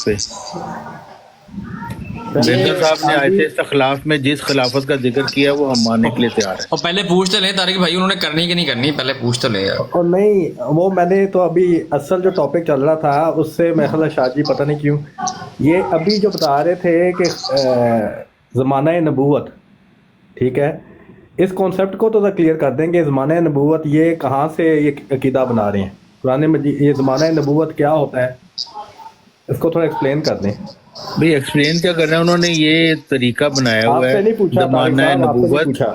پہ مرزا صاحب نے آیت استخلاف میں جس خلافت کا ذکر کیا وہ ہم ماننے کے لیے تیار ہیں. اور پہلے پوچھ تو لیں طارق بھائی انہوں نے کرنی کہ نہیں کرنی، پہلے پوچھ تو لیں یار. اور نہیں وہ میں نے تو ابھی اصل جو ٹاپک چل رہا تھا اس سے میں خیال شاہ جی پتہ نہیں کیوں یہ ابھی جو بتا رہے تھے کہ زمانہ نبوت، ٹھیک ہے، اس کانسیپٹ کو تو کلیئر کر دیں کہ زمانہ نبوت یہ کہاں سے یہ عقیدہ بنا رہے ہیں قرآن مجید، یہ زمانہ نبوت کیا ہوتا ہے، اس کو تھوڑا ایکسپلین کر دیں. بھئی ایکسپلین کیا کر رہے ہیں، انہوں نے یہ طریقہ بنایا آپ ہوا سے ہے نہیں پوچھا طارق زمانہ صاحب، آپ سے نہیں نبوت، پوچھا.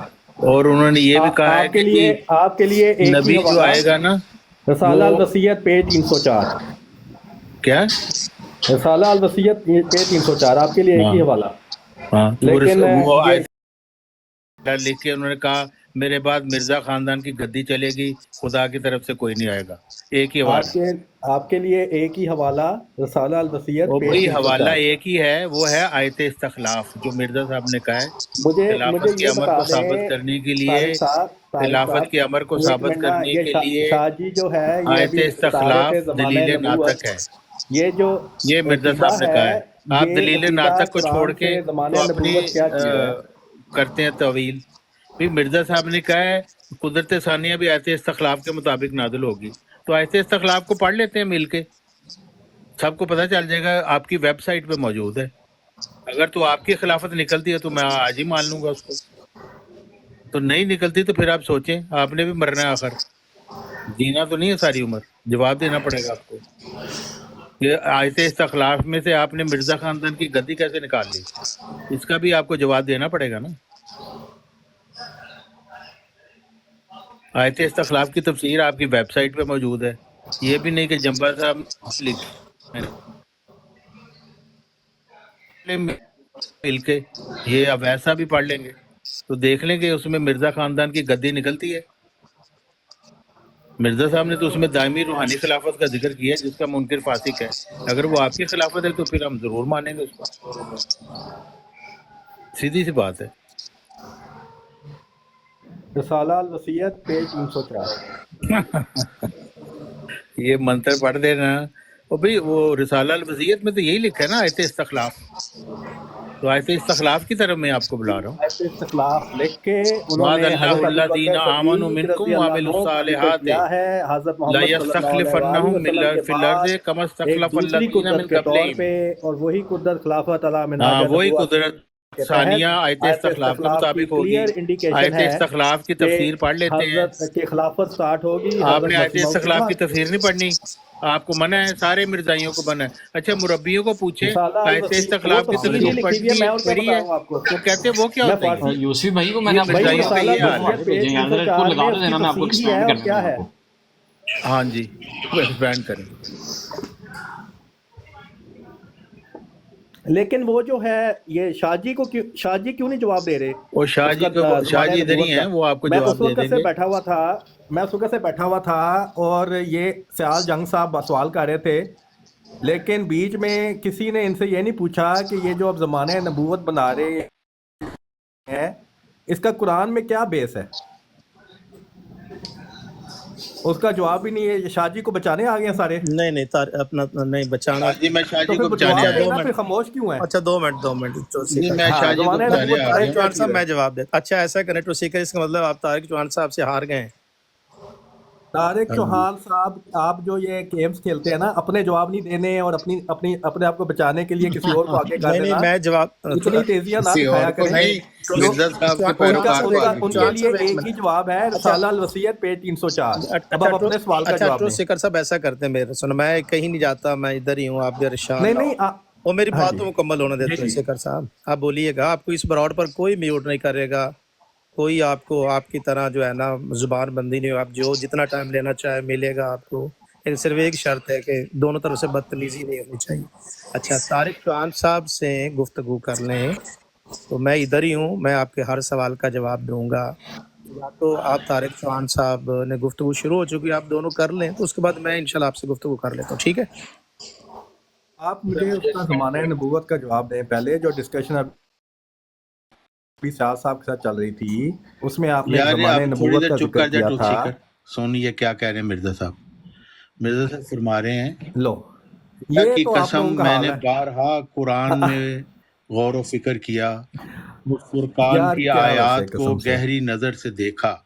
اور انہوں نے یہ بھی کہا ہے کہ آپ کے لیے ایک نبی ہی جو حوالہ، آئے گا نا رسالہ الوصیت پیج 304، کیا. رسالہ الوصیت پیج 304 آپ کے لیے ایک ہاں ہی حوالہ. ہاں لیکن وہ یہ لکھ کے انہوں نے کہا میرے بعد مرزا خاندان کی گدی چلے گی، خدا کی طرف سے کوئی نہیں آئے گا. ایک ہی حوالہ، آپ کے لیے ایک ہی حوالہ رسالہ الوصیت اور پیج بھئی حوالہ 304. ایک ہی ہے، وہ ہے آیت استخلاف جو مرزا صاحب نے کہا ہے مجھے خلافت کے یہ امر بتا کو ثابت دیں کرنے کے لیے، طارق خلافت صاحب کے امر کو ایک ثابت منٹ نا، کرنے یہ کے لیے شاہ جی جو ہے یہ آیت ابھی بتا رہے استخلاف تھے زمانہ دلیل نبوت، ناطق ہے. یہ جو یہ مرزا عقیدہ صاحب نے کہا ہے. ہے آپ یہ دلیل عقیدہ ناطق کو چھوڑ قرآن کے سے تو زمانہ اپنی نبوت کیا چیز ہے. کرتے ہیں تعویل. بھی مرزا صاحب نے کہا ہے قدرت ثانیہ بھی آیت استخلاف کے مطابق نازل ہوگی، تو آیت استخلاف کو پڑھ لیتے ہیں مل کے، سب کو پتہ چل جائے گا، آپ کی ویب سائٹ پہ موجود ہے. اگر تو آپ کی خلافت نکلتی ہے تو میں آج ہی مان لوں گا اس کو، تو نہیں نکلتی تو پھر آپ سوچیں، آپ نے بھی مرنا ہے، آخر جینا تو نہیں ہے ساری عمر، جواب دینا پڑے گا آپ کو. یہ آیت استخلاف میں سے آپ نے مرزا خاندان کی گدی کیسے نکال لی، اس کا بھی آپ کو جواب دینا پڑے گا نا. آیت استخلاف کی تفسیر آپ کی ویب سائٹ پہ موجود ہے. یہ بھی نہیں کہ جمبا صاحب مل کے یہ اب ایسا بھی پڑھ لیں گے تو دیکھ لیں گے اس میں مرزا خاندان کی گدی نکلتی ہے. مرزا صاحب نے تو اس میں دائمی روحانی خلافت کا ذکر کیا ہے جس کا منکر فاسق ہے. اگر وہ آپ کی خلافت ہے تو پھر ہم ضرور مانیں گے اس کو، سیدھی سی بات ہے. رسالہ الوصیت پیج 304. یہ منتر پڑھ دینا. اور بھئی وہ رسالہ الوصیت میں تو یہی لکھا ہے نا آیت استخلاف، تو آیت استخلاف کی طرف میں آپ کو بلا رہا ہوں. ایسے استخلاف لکھ کے انہوں وعد نے اللہ حضرت الذین ابوبکر آمنوا صدیق منکم رضی اللہ وعملوا عنہ کا ذکر الصالحات کیا ہے. حضرت لا محمد صلی اللہ علیہ وآلہ یستخلفنہم وسلم کے فی الارض بعد کما ایک استخلف دوسری الذین من قدرت کے طور قبلہم. پہ، اور وہی قدرت خلافت علی منہاج ہاں وہی نبوت قدرت کے ثانیہ تحت آیت آیت استخلاف کے استخلاف کی مطابق ہوگی. کلیئر انڈیکیشن آیت ہے استخلاف کی کہ تفسیر پڑھ لیتے ہیں. حضرت کی خلافت سٹارٹ ہوگی آپ نے حضرت آیت مسیح موعود کے استخلاف کی بعد. تفسیر نہیں پڑھنی، آپ کو منع ہے، سارے مرزائیوں کو منع ہے. اچھا مربیوں کو پوچھیں رسالہ آیت الوصیت وہ استخلاف کی تفسیر ہی تفسیر لکھی ہوئی ہے، میں اور کیا پڑھی بتا ہے؟ رہا ہوں آپ کو. وہ کہتے ہیں وہ کیا میں ہوتا ہے فارسی یوسفی بھائی کو میں نے یہ آپ کو بھائی مرزائیوں کا رسالہ یہ حال ہے. الوصیت پیج بھیجیں گے، حضرت کو 304 لگا میں دو اس کی دینا، میں آپ کو تفسیر ہی ہے. ایکسپلین اور کرنے کیا دوں ہے؟ آپ کو. ہاں جی ایکسپینڈ کریں. لیکن وہ جو ہے یہ شاہ جی کو شاہ جی کیوں نہیں جواب دے رہے اور شاہ اس جی کو، کا شاہ زمانہ جی ادھر ہی نبوت کا. ہیں، وہ آپ کو میں اس جواب دے وقت دیں سے گے. بیٹھا ہوا تھا اور یہ سیال جنگ صاحب سوال کر رہے تھے، لیکن بیچ میں کسی نے ان سے یہ نہیں پوچھا کہ یہ جو اب زمانہ نبوت بنا رہے ہیں اس کا قرآن میں کیا بیس ہے. اس کا جواب ہی نہیں ہے. شاہ جی کو بچانے آ گئے ہیں سارے. نہیں اپنا نہیں بچانا. جی میں شاہ تو جی کو پھر بچانے جواب آ دیں گیا. نا، پھر خاموش کیوں ہیں؟ اچھا 2 منٹ جی سیکر. میں ہاں شاہ جی کو زمانہ بچانے نبوت آ بتائیں گیا. کیا طارق چیز صاحب ہے. میں جواب دیتا. اچھا ایسا کریں ٹو سیکر، اس کا مطلب آپ طارق چوہان صاحب سے ہار گئے ہیں. طارق ہاں جی چوہان صاحب آپ جو یہ گیمز کھیلتے ہیں نا، اپنے جواب نہیں دینے اور اپنے آپ کو بچانے کے لیے کسی اور کو آگے کر نہیں دینا، میں جواب اتنی تیزیاں نہ کسی اور دکھایا کو کریں. نہیں، جو مرزا صاحب کے ان کا پیروکار ان کو کا آگے ان کیا. کے چوہان لیے صاحب ایک ایک ہی منٹ. جواب ہے، اچھا رسالہ الوصیت پیج 304. اب اچھا آپ اپنے سوال کا جواب ٹو دیں. سیکر صاحب ایسا کرتے ہیں میرے سنو، میں کہیں نہیں جاتا، میں ادھر ہی ہوں، آپ پریشان نہیں نہ ہو. نہیں اور میری ہاں بات جی تو مکمل ہونے جی دیتے ہیں جی. سیکر صاحب. آپ بولیے گا، آپ کو اس براڈ پر کوئی میوٹ نہیں کرے گا، کوئی آپ کو آپ کی طرح جو ہے نا زبان بندی نہیں ہو. آپ جو جتنا ٹائم لینا چاہے ملے گا آپ کو، لیکن صرف ایک شرط ہے کہ دونوں طرف سے بدتمیزی نہیں ہونی چاہیے. اچھا طارق چوہان صاحب سے گفتگو کر لیں تو میں ادھر ہی ہوں، میں آپ کے ہر سوال کا جواب دوں گا. یا تو آپ طارق چوہان صاحب نے گفتگو شروع ہو چکی، آپ دونوں کر لیں تو اس کے بعد میں انشاءاللہ آپ سے گفتگو کر لیتا ہوں، ٹھیک ہے؟ آپ مجھے اس کا زمانہ نبوت کا جواب دیں. پہلے جو ڈسکشن ابھی سیال صاحب کے ساتھ چل رہی تھی اس میں آپ نے یار زمانہ آپ تھوڑی نبوت دیر کا چپ ذکر کر جائے کیا ٹو تھا. سیکر. سونیے کیا کہہ رہے ہیں مرزا صاحب. مرزا صاحب فرما رہے ہیں لو اللہ یہ کی تو آپ قسم لوگوں کا میں حال نے ہے بارہا قرآن میں غور و فکر کیا، اس فرقان یار کی کیا ویسے آیات کو قسم سے گہری نظر سے دیکھا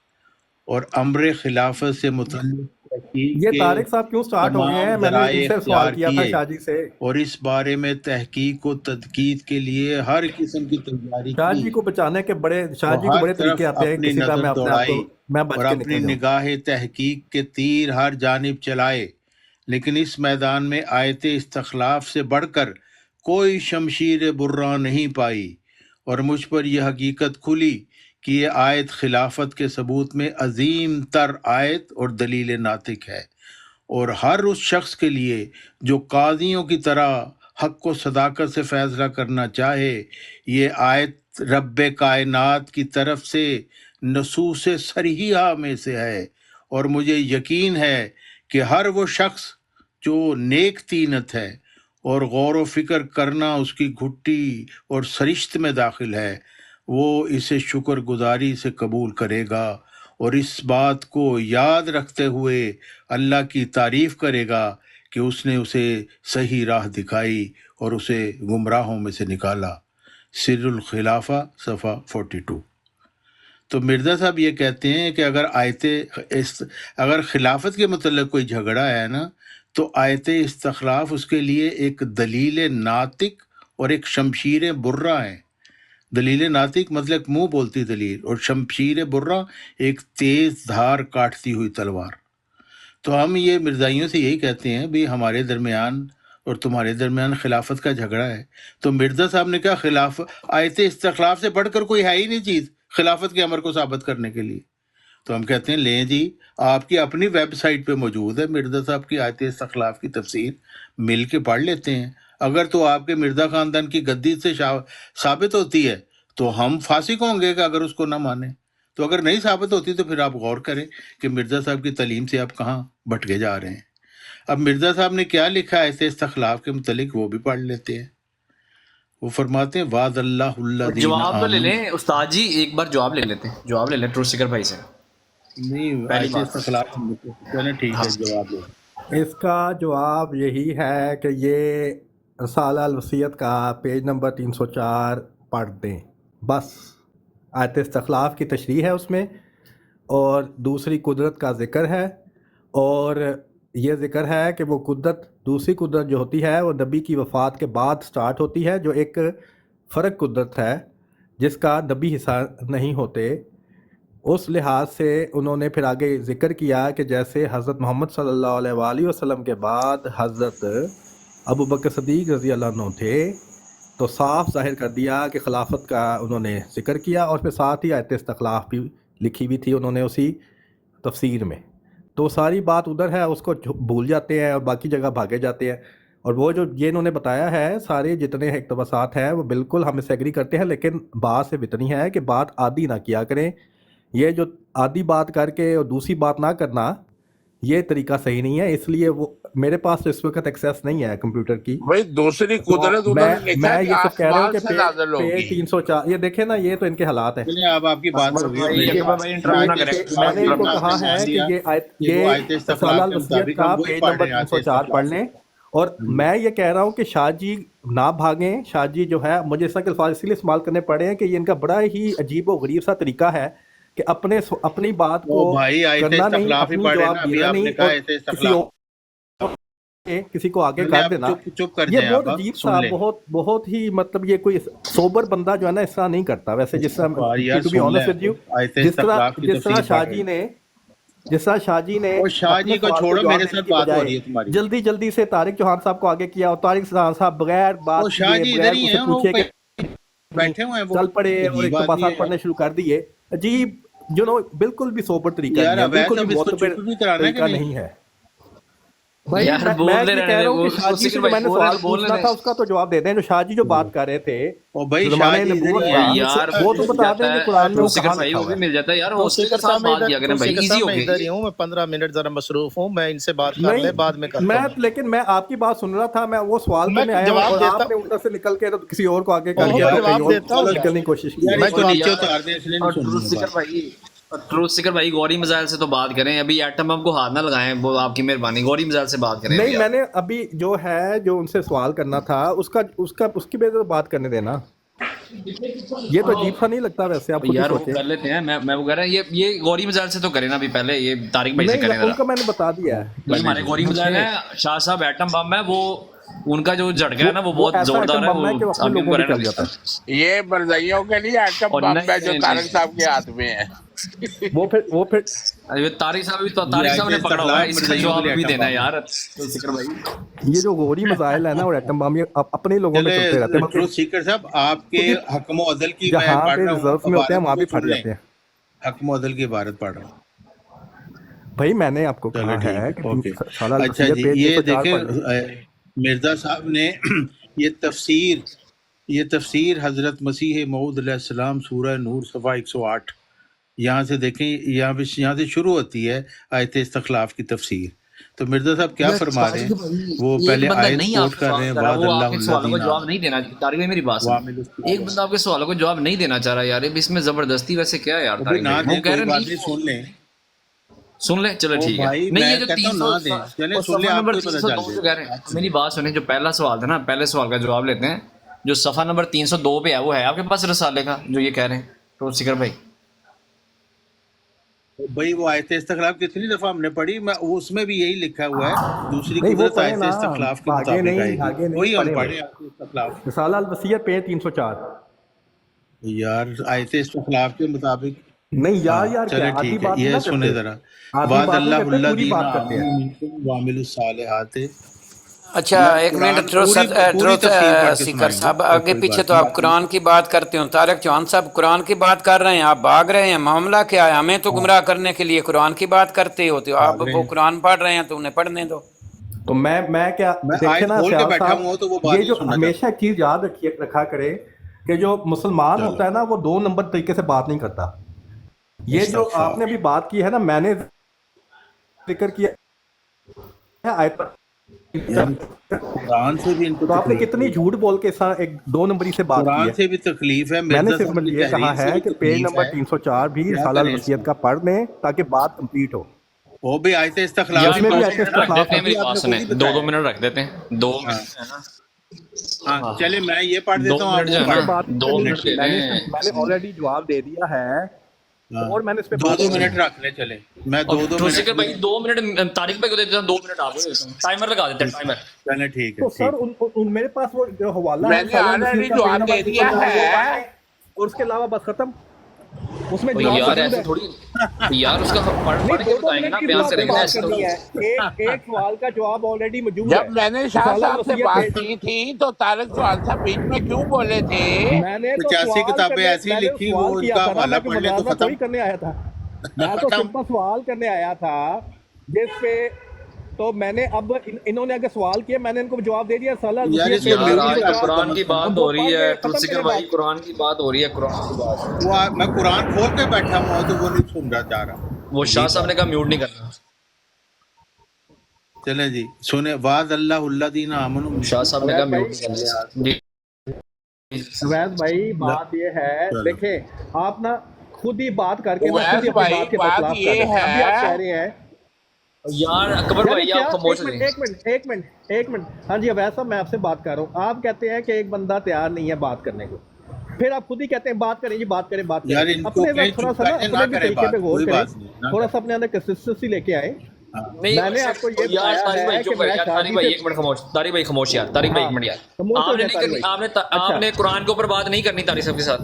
اور امر خلافت سے متعلق تحقیق یہ کے طارق صاحب کیوں سٹارٹ ہو گئے تمام ہیں؟ میں نے ذرائع ان سے سوال اختیار کیا تھا کیے شاہ جی سے، اور اس بارے میں تحقیق و تدقیق کے لیے ہر قسم کی تیاری شاہ کی جی کو بچانے کے بڑے، شاہ تو جی کو ہر بڑے طریقے طرف آتے ہیں، اپنی کسی طرح نظر میں اپنے آپ کو دوڑائی میں اور بچ کے اپنی نکل جاؤں۔ نگاہ تحقیق کے تیر ہر جانب چلائے، لیکن اس میدان میں آیت استخلاف سے بڑھ کر کوئی شمشیر برہ نہیں پائی، اور مجھ پر یہ حقیقت کھلی کہ یہ آیت خلافت کے ثبوت میں عظیم تر آیت اور دلیل ناطق ہے، اور ہر اس شخص کے لیے جو قاضیوں کی طرح حق و صداقت سے فیصلہ کرنا چاہے، یہ آیت رب کائنات کی طرف سے نصوص صریحہ میں سے ہے، اور مجھے یقین ہے کہ ہر وہ شخص جو نیک تینت ہے اور غور و فکر کرنا اس کی گھٹی اور سرشت میں داخل ہے، وہ اسے شکر گزاری سے قبول کرے گا اور اس بات کو یاد رکھتے ہوئے اللہ کی تعریف کرے گا کہ اس نے اسے صحیح راہ دکھائی اور اسے گمراہوں میں سے نکالا۔ سر الخلافہ صفحہ 42۔ تو مرزا صاحب یہ کہتے ہیں کہ اگر خلافت کے متعلق کوئی جھگڑا ہے نا، تو آیت استخلاف اس کے لیے ایک دلیل ناطق اور ایک شمشیر برہ ہے۔ دلیل ناطق مطلب منہ بولتی دلیل، اور شمشیر برہ ایک تیز دھار کاٹتی ہوئی تلوار۔ تو ہم یہ مرزائیوں سے یہی کہتے ہیں بھی ہمارے درمیان اور تمہارے درمیان خلافت کا جھگڑا ہے، تو مرزا صاحب نے کہا آیت استخلاف سے بڑھ کر کوئی ہے ہی نہیں چیز خلافت کے امر کو ثابت کرنے کے لیے۔ تو ہم کہتے ہیں لیں جی، آپ کی اپنی ویب سائٹ پہ موجود ہے مرزا صاحب کی آیت استخلاف کی تفسیر، مل کے پڑھ لیتے ہیں۔ اگر تو آپ کے مرزا خاندان کی گدی سے ثابت ہوتی ہے تو ہم فاسق ہوں گے کہ اگر اس کو نہ مانیں، تو اگر نہیں ثابت ہوتی تو پھر آپ غور کریں کہ مرزا صاحب کی تعلیم سے آپ کہاں بھٹکے جا رہے ہیں۔ اب مرزا صاحب نے کیا لکھا ہے اس استخلاف کے متعلق، وہ بھی پڑھ لیتے ہیں۔ وہ فرماتے ہیں وعد اللہ الذین جواب تو لے آمنوا، لیں استاد جی، ایک بار جواب لے لیتے ہیں، جواب لے لیں ٹروت سیکر بھائی سے۔ نہیں پہلی آیت بات استخلاف چلیں ٹھیک ہے، جواب دو۔ اس کا جواب یہی ہے کہ یہ رسالہ الوصیت کا پیج نمبر 304 پڑھ دیں بس۔ آیت استخلاف کی تشریح ہے اس میں، اور دوسری قدرت کا ذکر ہے، اور یہ ذکر ہے کہ وہ قدرت، دوسری قدرت جو ہوتی ہے وہ نبی کی وفات کے بعد سٹارٹ ہوتی ہے، جو ایک فرق قدرت ہے جس کا نبی حصہ نہیں ہوتے۔ اس لحاظ سے انہوں نے پھر آگے ذکر کیا کہ جیسے حضرت محمد صلی اللہ علیہ وآلہ وسلم کے بعد حضرت ابو بکر صدیق رضی اللہ عنہ تھے، تو صاف ظاہر کر دیا کہ خلافت کا انہوں نے ذکر کیا، اور پھر ساتھ ہی آیت استخلاف بھی لکھی ہوئی تھی انہوں نے اسی تفسیر میں۔ تو ساری بات ادھر ہے، اس کو بھول جاتے ہیں اور باقی جگہ بھاگے جاتے ہیں، اور وہ جو یہ انہوں نے بتایا ہے، سارے جتنے اقتباسات ہیں وہ بالکل ہم سے ایگری کرتے ہیں، لیکن بات سے اتنی ہے کہ بات عادی نہ کیا کریں۔ یہ جو آدھی بات کر کے اور دوسری بات نہ کرنا، یہ طریقہ صحیح نہیں ہے۔ اس لیے وہ میرے پاس اس وقت ایکسیس نہیں ہے کمپیوٹر کی، بھائی دوسری قدرت تو انہوں نے لکھا میں ہے کہ یہ سب کہہ رہا ہوں آسمان کہ سے نازل پیج ہوگی۔ 304 یہ دیکھیں نا، یہ تو ان کے حالات ہیں۔ چلیں اب آپ کی بات ہو گئی، بھائی، میری اکبر بھائی انٹرپٹ نہ کریں۔ میں نے ان کو کہا ہے کہ یہ آیت رسالہ استخلاف کے الوصیت مطابق کا ہم وہی پیج پڑھ نمبر رہے ہیں، آیت 304 پڑھ استخلاف۔ لیں، اور میں یہ کہہ رہا ہوں کہ شاہ جی نہ بھاگیں۔ شاہ جی جو ہے، مجھے اس کے الفاظ اسی لیے استعمال کرنے پڑے ہیں کہ یہ ان کا بڑا ہی عجیب و غریب سا طریقہ ہے کہ اپنی بات کو وہ بھائی آیت کرنا نہیں، استخلاف ہی اپنی پڑھ رہے ہیں جواب نا، ابھی دینا آپ نے نہیں، کہا اور آیت کسی استخلاف۔ اور کسی کو آگے چلیں کر آپ دینا۔ چپ کر یہ جائیں، بہت آپ عجیب سن سا، لیں۔ بہت ہی مطلب، یہ کوئی سوبر بندہ جو ہے نا اس طرح نہیں کرتا ویسے، جس طرح یار ٹو بی سن لیں، آنیسٹ ود یو، آیت جس طرح استخلاف کی تفسیر شاہ پڑھ رہے جی ہیں۔ نے اور شاہ اپنے جی کو سوال چھوڑو، جواب میرے دینے ساتھ کی بات ہو بجائے رہی ہے تمہاری۔ جلدی سے طارق چوہان صاحب کو آگے کیا، اور طارق صاحب بغیر بات وہ شاہ کیے، جی ادھر بغیر ہی اسے ہیں، پوچھے کہ بیٹھے ہوئے ہیں، وہ چل پڑے اور عجیب آدمی ہے اقتباسات پڑھنے شروع کر دیے۔ عجیب بالکل بھی سوبر طریقہ یار۔ نہیں ہے، اب بالکل ایسا بھی اس کو معتبر چپ بھی کرانا ہے کہ طریقہ نہیں؟ نہیں ہے بھائی۔ یار میں بولتے یہ رہنے کہہ رہا دیں، ہوں کہ شاہ جی سے جو میں نے سوال پوچھنا تھا اس کا تو جواب دے دیں۔ جو شاہ جی جو بات کر رہے تھے اور بھائی زمانہ شاہ جی ادھر نبوت ہی کا، ہیں، یار وہ تو بتا دیں کہ قرآن میں وہ ٹروت سیکر کہاں بھائی لکھا وہ ہوا بھی ہے۔ مل جاتا ہے یار، تو ہوسٹل کے سیکر ساتھ صاحب میں بات کیا کریں بھائی، ایزی ہو میں گئی۔ ادھر ہی ہوں، میں 15 منٹ ذرا مصروف ہوں، میں ان سے بات کر لیں، بعد میں کرتا ہوں۔ لیکن میں آپ کی بات سن رہا تھا، میں وہ سوال میں کرنے آیا ہوں، جواب اور دیتا آپ نے ادھر سے نکل کے تو کسی اور کو آگے کر ہوں، دیا، تو کہیں جواب اور دیتا ہوں۔ نکلنے کی کوشش کی یار ہے۔ اس کو دیکھو نیچے یار، اتار دیں، اس لیے اور نہیں سن ٹروت رہی سیکر بات۔ بھائی ٹروتھ سیکر بھائی گوری میزائل سے تو بات کریں, ابھی ایٹم بم کو ہاتھ نہ لگائیں, وہ آپ کی مہربانی, گوری میزائل سے بات کریں. نہیں میں نے ابھی جو ہے جو ان سے سوال کرنا تھا اس کی بے تو بات کرنے دینا. یہ تو عجیب سا نہیں لگتا ویسے, آپ خود ہی یار وہ سوچیں. کر لیتے ہیں, میں وہ کہہ رہا ہوں یہ گوری میزائل سے تو کریں نا ابھی پہلے, یہ طارق بھائی سے نہیں کریں ان ذرا. کا میں نے بتا دیا ہے. یہ ہمارے گوری میزائل ہے, شاہ صاحب ایٹم بم ہے, وہ ان کا جو جھٹکا ہے نا وہ بہت زوردار ہے, وہ کہ اپنے لوگوں میں چل جاتا ہے. یہ مرزائیوں کے لیے ایٹم بم ہے جو طارق صاحب کے ہاتھ میں ہے. وہ پھر طارق صاحب بھی تو طارق صاحب نے پکڑا ہوا ہے, اس کا جواب بھی دینا ہے یار سکر بھائی. یہ جو گوری مسائل ہے نا اور ایٹم بم, یہ اپنے لوگوں میں چلتے رہتے ہیں. ٹروتھ سیکر صاحب آپ کے حکم و عدل کی میں جہاں پڑھ پہ رہا ریزرو ہوں, میں ہوتے ہیں وہاں بھی عبارت کو پھٹ سن لیں. جاتے ہیں. حکم و عدل کی عبارت پڑھ رہا ہوں. بھائی میں نے آپ کو چلو کہا ٹھیک ہے ہے, کہ اوکے. سالہ اچھا الوصیت جی, پیج یہ 304 دیکھیں پڑھ لیں. مرزا صاحب نے یہ تفسیر حضرت مسیح موعود علیہ السلام سورہ نور صفحہ 108 یہاں سے دیکھیں, یہاں سے شروع ہوتی ہے آیت استخلاف کی تفسیر. تو مرزا صاحب کیا فرما رہے ہیں, وہ پہلے آیت کوٹ کر رہے ہیں, وعد اللہ سوالوں کو جواب الذین نہیں دینا. طارق بھائی میری بات سن, ایک بندہ آپ کے سوالوں کو جواب نہیں دینا چاہ رہا یار, اس میں زبردستی ویسے کیا ہے یار. طارق نہ بھائی دیں, وہ کہہ کوئی رہے بات نہیں, نہیں, سن لیں. سن لیں, چلو ٹھیک ہے. بھائی نہیں میں یہ جو کہتا ہوں نہ دیں, چلیں سن لیں, صفحہ آپ نمبر کو پتہ 302 چل جو کہہ رہے ہیں, میری بات سنیں, جو پہلا سوال تھا نا, پہلے سوال کا جواب لیتے ہیں. جو صفحہ نمبر 302 پہ ہے وہ ہے آپ کے پاس رسالے کا, جو یہ کہہ رہے ہیں ٹروتھ سیکر بھائی. بھائی وہ آیت استخلاف کتنی دفعہ ہم نے پڑھی, میں اس میں بھی یہی لکھا ہوا ہے, دوسری نہیں وہ قدرت پڑھے آیت نا, استخلاف کے آگے مطابق آئے نہیں, گی. آگے نہیں وہی ہم پڑھے. پڑھیں آیت استخلاف. رسالہ الوصیت پیج 304. یار آیت استخلاف کے مطابق. نہیں ہاں یار کیا چلے آدھی ٹھیک ہے, بات نہیں یہ نہ سنیں کرتے, ذرا. آدھی وعد بات نہیں اللہ کرتے, پوری الذین بات کرتے ہیں. آمنوا منکم وعملوا الصالحات. اچھا ایک منٹ, ٹروتھ سیکر صاحب آگے پیچھے تو آپ قرآن کی بات کرتے ہو. طارق چوہان صاحب قرآن کی بات کر رہے ہیں, آپ بھاگ رہے ہیں, معاملہ کیا ہے؟ ہمیں تو گمراہ کرنے کے لیے قرآن کی بات کرتے ہوتے ہو, آپ وہ قرآن پڑھ رہے ہیں تو انہیں پڑھنے دو. تو میں کیا دیکھیں آیت نا کھول کے سیال بیٹھا صاحب, ہوں تو وہ یہ بات جو سننا ہمیشہ ایک چیز یاد رکھا کرے کہ جو مسلمان ہوتا ہے نا وہ 2 نمبر طریقے سے بات نہیں کرتا. یہ جو آپ نے ابھی بات کی ہے نا, میں نے ذکر کیا آیت پر, قرآن سے بھی ان کو تو آپ نے کتنی جھوٹ بول کے ایک 2 نمبری سے بات کی قرآن ہے. سے بھی تکلیف ہے. میں نے مرزا صرف صاحب کی یہ کہا تحریر سے ہے بھی کہ پیج تکلیف نمبر ہے. 304 بھی کیا رسالہ کریں اس الوصیت میں, کا پڑھ لیں تاکہ بات کمپلیٹ ہو. وہ بھی آیت استخلاف اس میں بھی آیت رکھ استخلاف دیتے ہیں, میری آپ بات نے سنیں, خود ہی 2 منٹ رکھ دیتے ہیں, 2 منٹ ہے نا. ہاں چلے میں یہ پڑھ 2 دیتا ہوں, آپ منٹ جو وہ ہے پڑھ نا, بات 2 منٹ دے میں دیں. نے آلریڈی جواب دے دیا ہے اور میں نے اس پہ 2 منٹ رکھ لیں. چلے میں 2 ٹروتھ سیکر منٹ. بھائی 2 منٹ طارق بھائی کو دیتے ہیں, 2 منٹ آپ کو دیتا ہوں, ٹائمر لگا دیتے ہیں, ٹائمر. چلے ٹھیک ہے. تو سر میرے پاس وہ جو حوالہ میں ہے نے آلریڈی جواب دے دیا ہے, اور اس کے علاوہ بس ختم, اس میں یار جواب ایسے تھوڑی یار, اس کا پڑھ کے بتائیں گے نا, بیان کریں گے نا ایسے تھوڑی. ایک سوال کا جواب آلریڈی موجود جب ہے. میں نے شاہ صاحب سے بات کی تھی تو طارق چوہان صاحب بیچ میں کیوں بولے تھے؟ میں نے تو 85 سوال کتابیں کرنے, ایسی میں نے لکھی, وہ سوال ان کیا کا تھا نا, حوالہ میں کوئی پڑھ لیں تو مداخلہ تھوڑی ختم. کرنے آیا تھا, میں تو سمپل سوال کرنے آیا تھا جس پہ تو میں نے اب انہوں نے اگر سوال کیا میں نے ان کو جواب دے دیا. سالہ یار آج تو قرآن کی بات ہو رہی ہے ٹروتھ سیکر بھائی, قرآن کی بات ہو رہی ہے, قرآن کی بات. میں قرآن کھول کے بیٹھا ہوا ہوں تو وہ نہیں سن رہا جا رہا. وہ شاہ صاحب نے کہا میوٹ نہیں کرنا. چلیں جی سنیں, وعد اللہ الذین آمنوا. شاہ صاحب نے کہا میوٹ نہیں کرنا جی. اویس بھائی بات یہ ہے, دیکھیں آپ نا خود ہی بات کر کے نا خود ہی اویس اپنی بھائی بات کے بات خلاف یہ کر رہے ہیں. ابھی آپ کہہ ہے, رہے ہیں یار اکبر بھائی آپ خاموش ہو جائیں. ایک منٹ. ہاں جی اویس صاحب میں آپ سے بات کر رہا ہوں. آپ کہتے ہیں کہ ایک بندہ تیار نہیں ہے بات کرنے کو, پھر آپ خود ہی کہتے ہیں بات کریں جی, بات کریں. یار ان کو اپنے کہیں تھوڑا چپ سا نا کریں, نہ اپنے بھی کریں طریقے بات, پہ غور کوئی کریں, بات نہیں, نہ تھوڑا کریں. سا اپنے اندر کنسسٹنسی لے کے آئے. نہیں میں نے آپ کو یہ یار طارق بتایا بھائی ہے کہ چپ ہے میں یار, طارق بھائی ایک منٹ خاموش, طارق بھئی خاموش یار, طارق بھائی ایک منٹ یار. آپ نے نہیں کرنی, آپ نے قرآن کے اوپر بات نہیں کرنی طارق صاحب کے ساتھ.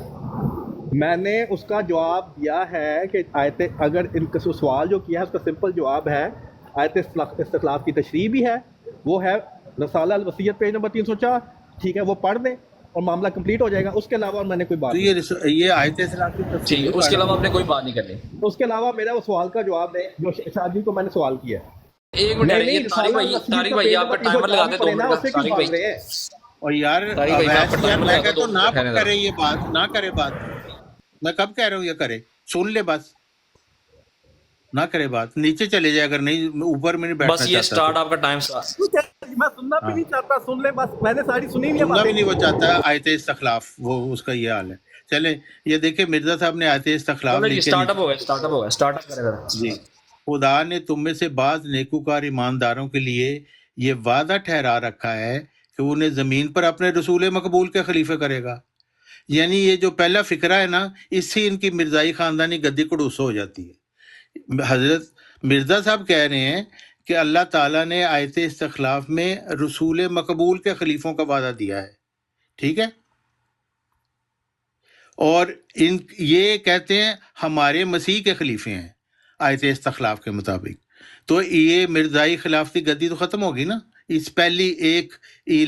میں نے اس کا جواب دیا ہے کہ آیت, اگر ان کا سوال جو کیا ہے اس کا سمپل جواب ہے, آیت استخلاف کی تشریح بھی ہے, وہ ہے رسالہ الوصیت پیج نمبر 304, ٹھیک ہے, وہ پڑھ دیں اور معاملہ کمپلیٹ ہو جائے گا. اس کے علاوہ میں نے کوئی بات تو یہ آیت استخلاف کی تفسیر ٹھیک ہے, اس کے علاوہ آپ نے کوئی بات نہیں کرنی. اس کے علاوہ میرا وہ سوال کا جواب دیں جو شاہ جی کو میں نے سوال کیا ہے. ایک منٹ یہ طارق بھائی آپ کا ٹائمر لگا دیں 2 منٹ کا. طارق بھائی اور یار میں کہتا ہوں نہ کرے یہ بات, نہ کرے بات. میں کب کہہ رہا ہوں یہ کرے, سن لے بس, نہ کرے بات, نیچے چلے جائے اگر نہیں اوپر میں نہیں بیٹھنا بس یہ سٹارٹ آپ کا ٹائم سٹارٹ. میں سننا بھی نہیں چاہتا, سن لے بس, میں نے ساری سنی ہوئی سننا بھی باتیں. نہیں وہ چاہتا آیت استخلاف, وہ اس کا یہ حال ہے. چلیں یہ دیکھیں مرزا صاحب نے آتے استخلاف چلو جی لکھ کے اسٹارٹ اپ ہو گیا اسٹارٹ اپ کرے ذرا جی خدا نے تم میں سے بعض نیکوکار ایمانداروں کے لیے یہ وعدہ ٹھہرا رکھا ہے کہ انہیں زمین پر اپنے رسول مقبول کے خلیفہ کرے گا. یعنی یہ جو پہلا فکرہ ہے نا، اس سے ان کی مرزائی خاندانی گدی کڑوس ہو جاتی ہے. حضرت مرزا صاحب کہہ رہے ہیں کہ اللہ تعالیٰ نے آیت استخلاف میں رسول مقبول کے خلیفوں کا وعدہ دیا ہے، ٹھیک ہے، اور یہ کہتے ہیں ہمارے مسیح کے خلیفے ہیں آیت استخلاف کے مطابق. تو یہ مرزائی خلافتی گدی تو ختم ہوگی نا اس پہلی ایک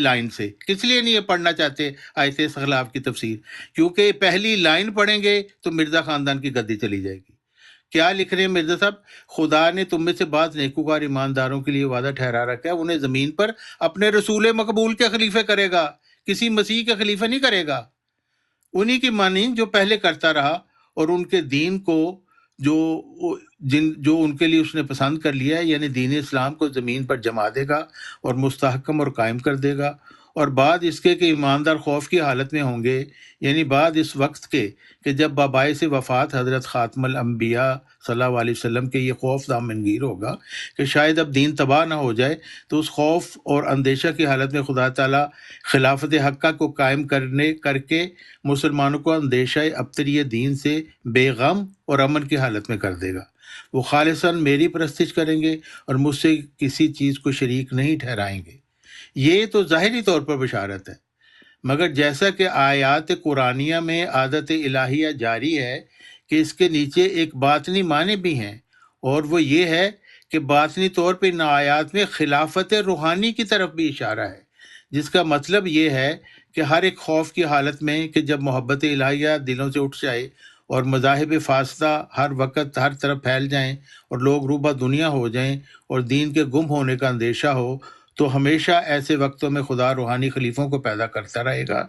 لائن سے. کس لیے نہیں یہ پڑھنا چاہتے آیت استخلاف کی تفسیر؟ کیونکہ پہلی لائن پڑھیں گے تو مرزا خاندان کی گدی چلی جائے گی. کیا لکھ رہے ہیں مرزا صاحب؟ خدا نے تم میں سے بعض نیکوکار ایمانداروں کے لیے وعدہ ٹھہرا رکھا ہے، انہیں زمین پر اپنے رسول مقبول کے خلیفے کرے گا، کسی مسیح کے خلیفہ نہیں کرے گا. انہی کی مانند جو پہلے کرتا رہا اور ان کے دین کو جو ان کے لیے اس نے پسند کر لیا ہے، یعنی دین اسلام کو زمین پر جما دے گا اور مستحکم اور قائم کر دے گا. اور بعد اس کے کہ ایماندار خوف کی حالت میں ہوں گے، یعنی بعد اس وقت کے کہ جب باعث وفات حضرت خاتم الانبیاء صلی اللہ علیہ وسلم کے یہ خوف دامنگیر ہوگا کہ شاید اب دین تباہ نہ ہو جائے، تو اس خوف اور اندیشہ کی حالت میں خدا تعالیٰ خلافت حقہ کو قائم کر کے مسلمانوں کو اندیشہ ابتری دین سے بے غم اور امن کی حالت میں کر دے گا. وہ خالصاً میری پرستش کریں گے اور مجھ سے کسی چیز کو شریک نہیں ٹھہرائیں گے. یہ تو ظاہری طور پر بشارت ہے، مگر جیسا کہ آیات قرآنیہ میں عادت الہیہ جاری ہے کہ اس کے نیچے ایک باطنی معنی بھی ہیں، اور وہ یہ ہے کہ باطنی طور پہ ان آیات میں خلافت روحانی کی طرف بھی اشارہ ہے، جس کا مطلب یہ ہے کہ ہر ایک خوف کی حالت میں کہ جب محبت الہیہ دلوں سے اٹھ جائے اور مذاہب فاسدہ ہر وقت ہر طرف پھیل جائیں اور لوگ روبہ دنیا ہو جائیں اور دین کے گم ہونے کا اندیشہ ہو، تو ہمیشہ ایسے وقتوں میں خدا روحانی خلیفوں کو پیدا کرتا رہے گا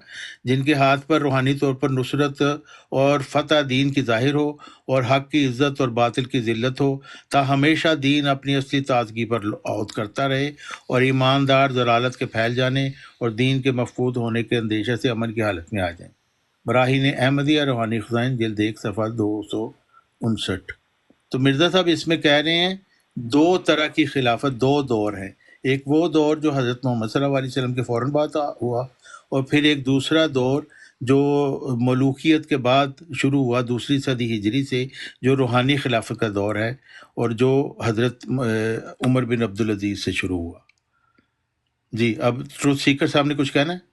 جن کے ہاتھ پر روحانی طور پر نصرت اور فتح دین کی ظاہر ہو اور حق کی عزت اور باطل کی ذلت ہو، تا ہمیشہ دین اپنی اصلی تازگی پر عود کرتا رہے اور ایماندار ضلالت کے پھیل جانے اور دین کے مفقود ہونے کے اندیشہ سے امن کی حالت میں آ جائیں. براہین احمدیہ روحانی خزائن جلد 1 صفحہ 259. تو مرزا صاحب اس میں کہہ رہے ہیں دو طرح کی خلافت، دو دور ہیں. ایک وہ دور جو حضرت محمد صلی اللہ علیہ وسلم کے فوراً بعد ہوا، اور پھر ایک دوسرا دور جو ملوکیت کے بعد شروع ہوا 2 صدی ہجری سے، جو روحانی خلافت کا دور ہے اور جو حضرت عمر بن عبدالعزیز سے شروع ہوا. جی اب ٹروتھ سیکر صاحب نے کچھ کہنا ہے؟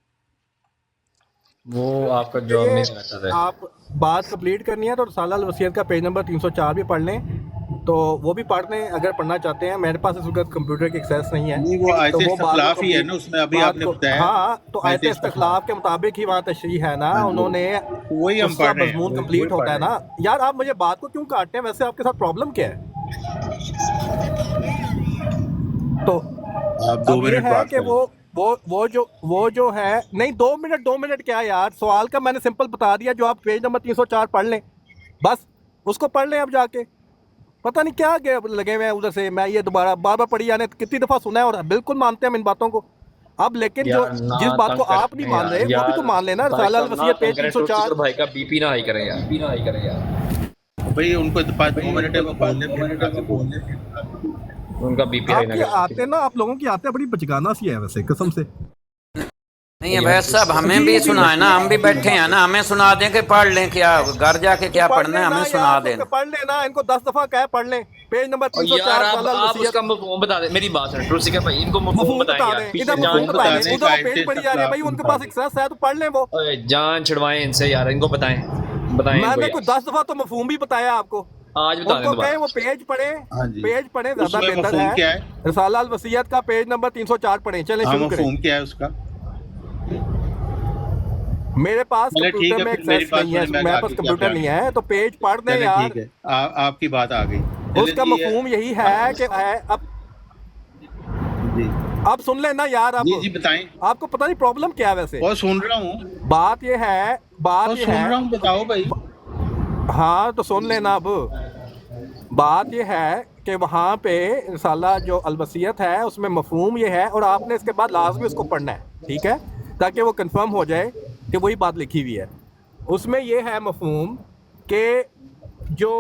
وہ آپ کا جواب نہیں دینا چاہتے. آپ بات کمپلیٹ کرنی ہے تو رسالہ الوصیت کا پیج نمبر 304 بھی پڑھ لیں، تو وہ بھی پڑھ لیں اگر پڑھنا چاہتے ہیں. میرے پاس اس وقت کمپیوٹر کی ایکسیس نہیں ہے، نہیں، وہ آیت تو وہ استخلاف ہی ہے نا، اس میں ابھی آپ نے بتایا. ہاں تو آیت استخلاف کے مطابق ہی وہاں تشریح ہے نا، انہوں نے وہی ہم اس کا پڑھ رہے ہیں، مضمون کمپلیٹ ہوتا ہے نا. یار آپ مجھے بات کو کیوں کاٹتے ہیں؟ ویسے آپ کے ساتھ پرابلم کیا ہے؟ تو آپ 2 اب یہ منٹ ہے بات کہ کریں. وہ جو ہے نہیں 2 منٹ کیا یار، سوال کا میں نے سمپل بتا دیا. جو آپ پیج نمبر 304 پڑھ لیں، بس اس کو پڑھ لیں. اب جا کے پتہ نہیں کیا لگے ہوئے ہیں ادھر سے. میں یہ دوبارہ بار بار پڑھی جانے کتنی دفعہ سنا ہے اور بالکل مانتے ہیں ہم ان باتوں کو. اب لیکن جو جس بات کو آپ نہیں مان رہے وہ بھی تو مان لینا. رسالہ الوصیت پیج 304. بھائی کا بی پی نہ ہائی کریں یار، بھائی ان کو 2 منٹ ہے، وہ بولنے ان کا بی پی آپ ہائی نہ کی کریں. آتے نا، آپ لوگوں کی آتے بڑی بچگانا سی ہے ویسے قسم سے. نہیں ہے بھائی صاحب، ہمیں بھی سنا ہے نا، ہم بھی بیٹھے ہیں نا، ہمیں سنا دیں کہ پڑھ لیں. کیا گھر جا کے کیا پڑھنا ہے، ہمیں سنا دیں. پڑھ لیں نا، ان کو 10 دفعہ کہے پڑھ لیں. پیج نمبر 304 یار رسالہ آپ اس الوصیت. کا مفہوم بتا دیں. میری بات سنیں ٹروسیکر بھائی، ان کو مفہوم بتائیں یار. ادھر مفہوم بتائیں، ادھر وہ پیج پڑھی جا رہے ہیں بھائی، ان کے پاس ایکسیس ہے تو پڑھ لیں. وہ جان چھڑوائیں ان سے یار، ان کو بتائیں میں نے کوئی 10 دفعہ تو مفہوم بھی بتایا آپ کو. آج بتا دیں ان کو دوبارہ. کہیں وہ پیج پڑھیں اس زیادہ میں بہتر مفہوم کیا ہے. ہے؟ رسالہ الوصیت کا پیج نمبر 304 پڑھیں. چلیں شروع کریں. مفہوم کیا ہے اس کا؟ میرے پاس چلے ٹھیک کمپیوٹر ہے، میں پھر میری ایکسیس بات نہیں ہے، سنیں، میں میرے آگے پاس کیا کمپیوٹر پلان نہیں ہے تو پیج پڑھ دیں چلے یار. ٹھیک ہے، آپ کی بات آ گئی. اس کا مفہوم یہی ہے کہ جی اب سن لیں نا یار. اب جی بتائیں. آپ کو پتہ نہیں پرابلم کیا ہے ویسے. اور سن رہا ہوں، بات یہ ہے سن رہا ہوں، بتاؤ بھائی. ہاں تو سن لینا. اب بات یہ ہے کہ وہاں پہ رسالہ جو الوصیت ہے اس میں مفہوم یہ ہے، اور آپ نے اس کے بعد لازمی اس کو پڑھنا ہے، ٹھیک ہے، تاکہ وہ کنفرم ہو جائے کہ وہی بات لکھی ہوئی ہے. اس میں یہ ہے مفہوم کہ جو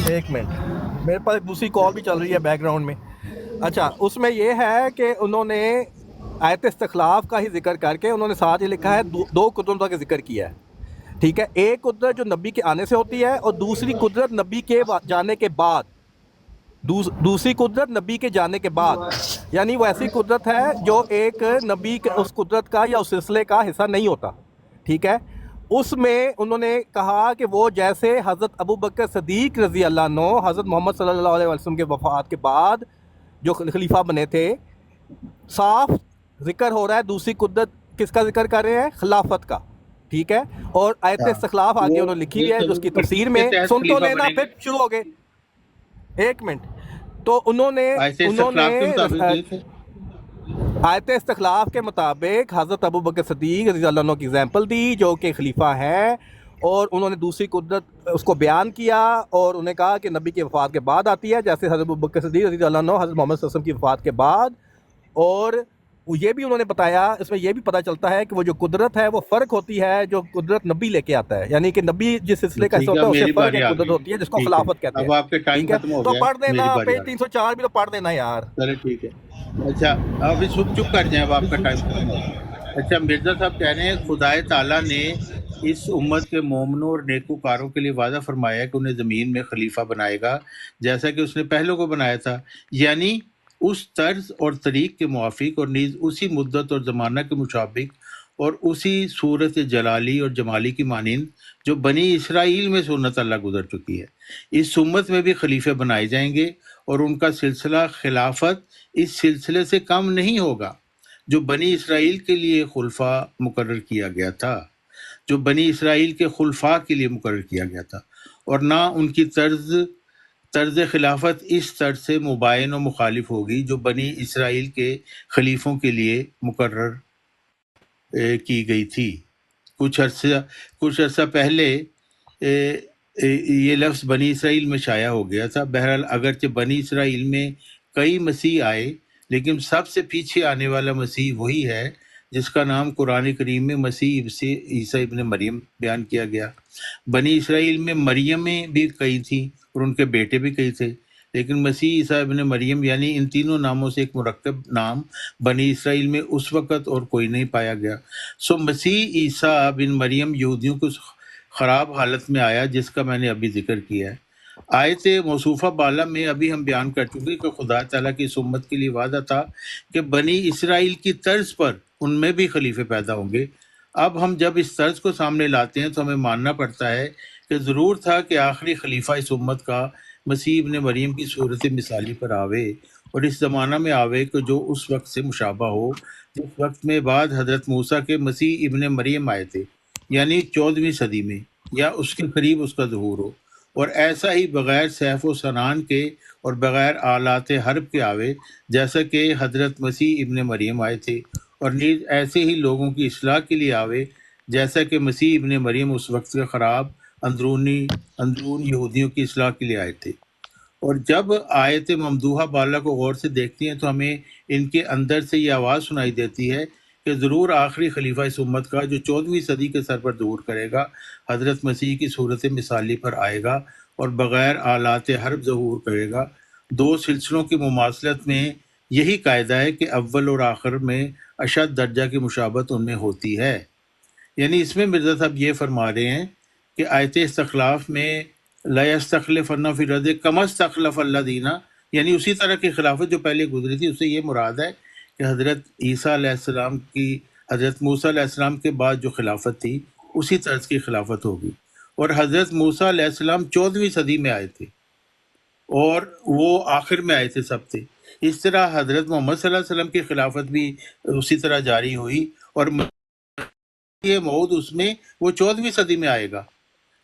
ایک منٹ میرے پاس دوسری کال بھی چل رہی ہے بیک گراؤنڈ میں. اچھا اس میں یہ ہے کہ انہوں نے آیت استخلاف کا ہی ذکر کر کے انہوں نے ساتھ یہ لکھا ہے دو قدرتوں کا ذکر کیا ہے. ٹھیک ہے, ایک قدرت جو نبی کے آنے سے ہوتی ہے اور دوسری قدرت نبی کے جانے کے بعد. دوسری قدرت نبی کے جانے کے بعد, یعنی وہ ایسی قدرت ہے جو ایک نبی کے اس قدرت کا یا اس سلسلے کا حصہ نہیں ہوتا. ٹھیک ہے, اس میں انہوں نے کہا کہ وہ جیسے حضرت ابو بکر صدیق رضی اللہ عنہ حضرت محمد صلی اللہ علیہ وسلم کے وفات کے بعد جو خلیفہ بنے تھے, صاف ذکر ہو رہا ہے دوسری قدرت کس کا ذکر کر رہے ہیں, خلافت کا. ٹھیک ہے, اور آیت استخلاف آگے انہوں نے لکھی ہے جو اس کی تفسیر میں سن تو لینا پھر شروع ہو گئے. ایک منٹ, تو انہوں نے آیت استخلاف کے مطابق حضرت ابو بکر صدیق رضی اللہ عنہ کی ایگزامپل دی جو کہ خلیفہ ہیں, اور انہوں نے دوسری قدرت اس کو بیان کیا اور انہیں کہا کہ نبی کی وفات کے بعد آتی ہے, جیسے حضرت ابو بکر صدیق رضی اللہ عنہ حضرت محمد صلی اللہ علیہ وسلم کی وفات کے بعد. اور یہ بھی انہوں نے بتایا, اس میں یہ بھی پتہ چلتا ہے کہ وہ جو قدرت ہے وہ فرق ہوتی ہے جو قدرت نبی لے کے آتا ہے, یعنی کہ نبی جس سلسلے کا حصہ ہوتا ہے اس سے فرق ایک قدرت ہوتی ہے جس کو خلافت کہتے ہیں. اب آپ کے ٹائم ختم ہو تو گیا, پڑھ دینا پیج 304 بھی تو پڑھ دینا یار. چلے ٹھیک ہے. اچھا ابھی چپ کر جائیں, اب آپ کا ٹائم ختم ہو گیا. اچھا مرزا صاحب کہہ رہے ہیں خدا تعالیٰ نے اس امت کے مومنوں اور نیکوکاروں کے لیے وعدہ فرمایا کہ انہیں زمین میں خلیفہ بنائے گا جیسا کہ اس نے پہلوں کو بنایا تھا, یعنی اس طرز اور طریق کے موافق اور نیز اسی مدت اور زمانہ کے مطابق اور اسی صورت جلالی اور جمالی کی مانند جو بنی اسرائیل میں سنت اللہ گزر چکی ہے. اس امت میں بھی خلیفے بنائے جائیں گے اور ان کا سلسلہ خلافت اس سلسلے سے کم نہیں ہوگا جو بنی اسرائیل کے لیے خلفاء مقرر کیا گیا تھا, جو بنی اسرائیل کے خلفاء کے لیے مقرر کیا گیا تھا, اور نہ ان کی طرز خلافت اس طرز سے مباین و مخالف ہوگی جو بنی اسرائیل کے خلیفوں کے لیے مقرر کی گئی تھی. کچھ عرصہ پہلے یہ لفظ بنی اسرائیل میں شائع ہو گیا تھا. بہرحال اگرچہ بنی اسرائیل میں کئی مسیح آئے, لیکن سب سے پیچھے آنے والا مسیح وہی ہے جس کا نام قرآن کریم میں مسیح عیسیٰ ابن مریم بیان کیا گیا. بنی اسرائیل میں مریمیں بھی کئی تھیں اور ان کے بیٹے بھی کئی تھے, لیکن مسیح عیسیٰ ابن مریم یعنی ان تینوں ناموں سے ایک مرکب نام بنی اسرائیل میں اس وقت اور کوئی نہیں پایا گیا. سو مسیح عیسیٰ بن مریم یہودیوں کو خراب حالت میں آیا جس کا میں نے ابھی ذکر کیا ہے. آیت موصوفہ بالا میں ابھی ہم بیان کر چکے کہ خدا تعالیٰ کی اس امت کے لیے وعدہ تھا کہ بنی اسرائیل کی طرز پر ان میں بھی خلیفے پیدا ہوں گے. اب ہم جب اس طرز کو سامنے لاتے ہیں تو ہمیں ماننا پڑتا ہے کہ ضرور تھا کہ آخری خلیفہ اس امت کا مسیح ابن مریم کی صورت مثالی پر آوے اور اس زمانہ میں آوے کہ جو اس وقت سے مشابہ ہو جس وقت میں بعد حضرت موسیٰ کے مسیح ابن مریم آئے تھے, یعنی 14ویں صدی میں یا اس کے قریب اس کا ظہور ہو, اور ایسا ہی بغیر سیف و سنان کے اور بغیر آلات حرب کے آوے جیسا کہ حضرت مسیح ابن مریم آئے تھے, اور نیز ایسے ہی لوگوں کی اصلاح کے لیے آوے جیسا کہ مسیح ابن مریم اس وقت کے خراب اندرون یہودیوں کی اصلاح کے لیے آئے تھے. اور جب آیت ممدوحہ بالا کو غور سے دیکھتی ہیں تو ہمیں ان کے اندر سے یہ آواز سنائی دیتی ہے کہ ضرور آخری خلیفہ اس امت کا جو 14ویں صدی کے سر پر ظہور کرے گا حضرت مسیح کی صورت مثالی پر آئے گا اور بغیر آلات حرب ظہور کرے گا. دو سلسلوں کی مماثلت میں یہی قاعدہ ہے کہ اول اور آخر میں اشد درجہ کی مشابہت ان میں ہوتی ہے. یعنی اس میں مرزا صاحب یہ فرما رہے ہیں کہ آیت استخلاف میں لا یستخلفن فی الارض کما استخلف الذین, یعنی اسی طرح کی خلافت جو پہلے گزری تھی, اس سے یہ مراد ہے کہ حضرت عیسیٰ علیہ السلام کی حضرت موسیٰ علیہ السلام کے بعد جو خلافت تھی اسی طرز کی خلافت ہوگی. اور حضرت موسیٰ علیہ السلام 14ویں صدی میں آئے تھے اور وہ آخر میں آئے تھے سب تھے. اس طرح حضرت محمد صلی اللہ علیہ وسلم کی خلافت بھی اسی طرح جاری ہوئی اور یہ موعود اس میں وہ 14ویں صدی میں آئے گا.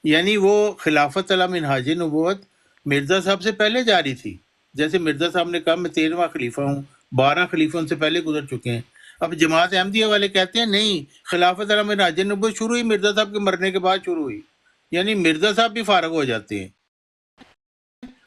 یعنی وہ خلافت علی منہاج نبوت مرزا صاحب سے پہلے جاری تھی. جیسے مرزا صاحب نے کہا میں 13واں خلیفہ ہوں, 12 خلیفوں سے پہلے گزر چکے ہیں. اب جماعت احمدیہ والے کہتے ہیں نہیں, خلافت علی منہاج نبوت شروع ہوئی مرزا صاحب کے مرنے کے بعد شروع ہوئی, یعنی مرزا صاحب بھی فارغ ہو جاتے ہیں.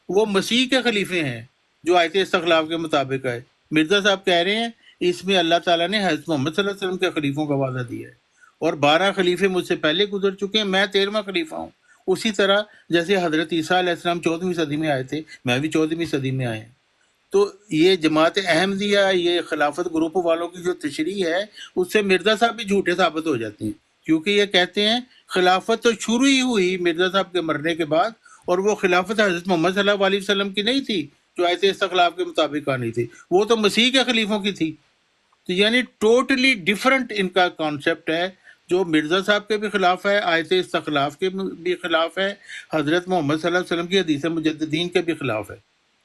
وہ مسیح کے خلیفے ہیں جو آیت استخلاف کے مطابق آئے. مرزا صاحب کہہ رہے ہیں اس میں اللہ تعالیٰ نے حضرت محمد صلی اللہ علیہ وسلم کے خلیفوں کا وعدہ دیا ہے اور 12 خلیفے مجھ سے پہلے گزر چکے ہیں، میں 13واں خلیفہ ہوں۔ اسی طرح جیسے حضرت عیسیٰ علیہ السلام 14ویں صدی میں آئے تھے، میں بھی 14ویں صدی میں آئے ہیں۔ تو یہ جماعت احمدیہ، یہ خلافت گروپ والوں کی جو تشریح ہے، اس سے مرزا صاحب بھی جھوٹے ثابت ہو جاتے ہیں، کیونکہ یہ کہتے ہیں خلافت تو شروع ہی ہوئی مرزا صاحب کے مرنے کے بعد، اور وہ خلافت حضرت محمد صلی اللہ علیہ وسلم کی نہیں تھی جو آیت استخلاف کے مطابق آنی تھی، وہ تو مسیح کے خلیفوں کی تھی۔ تو یعنی ٹوٹلی ڈیفرنٹ ان کا کانسیپٹ ہے، جو مرزا صاحب کے بھی خلاف ہے، آیت استخلاف کے بھی خلاف ہے، حضرت محمد صلی اللہ علیہ وسلم کی حدیث مجددین کے بھی خلاف ہے۔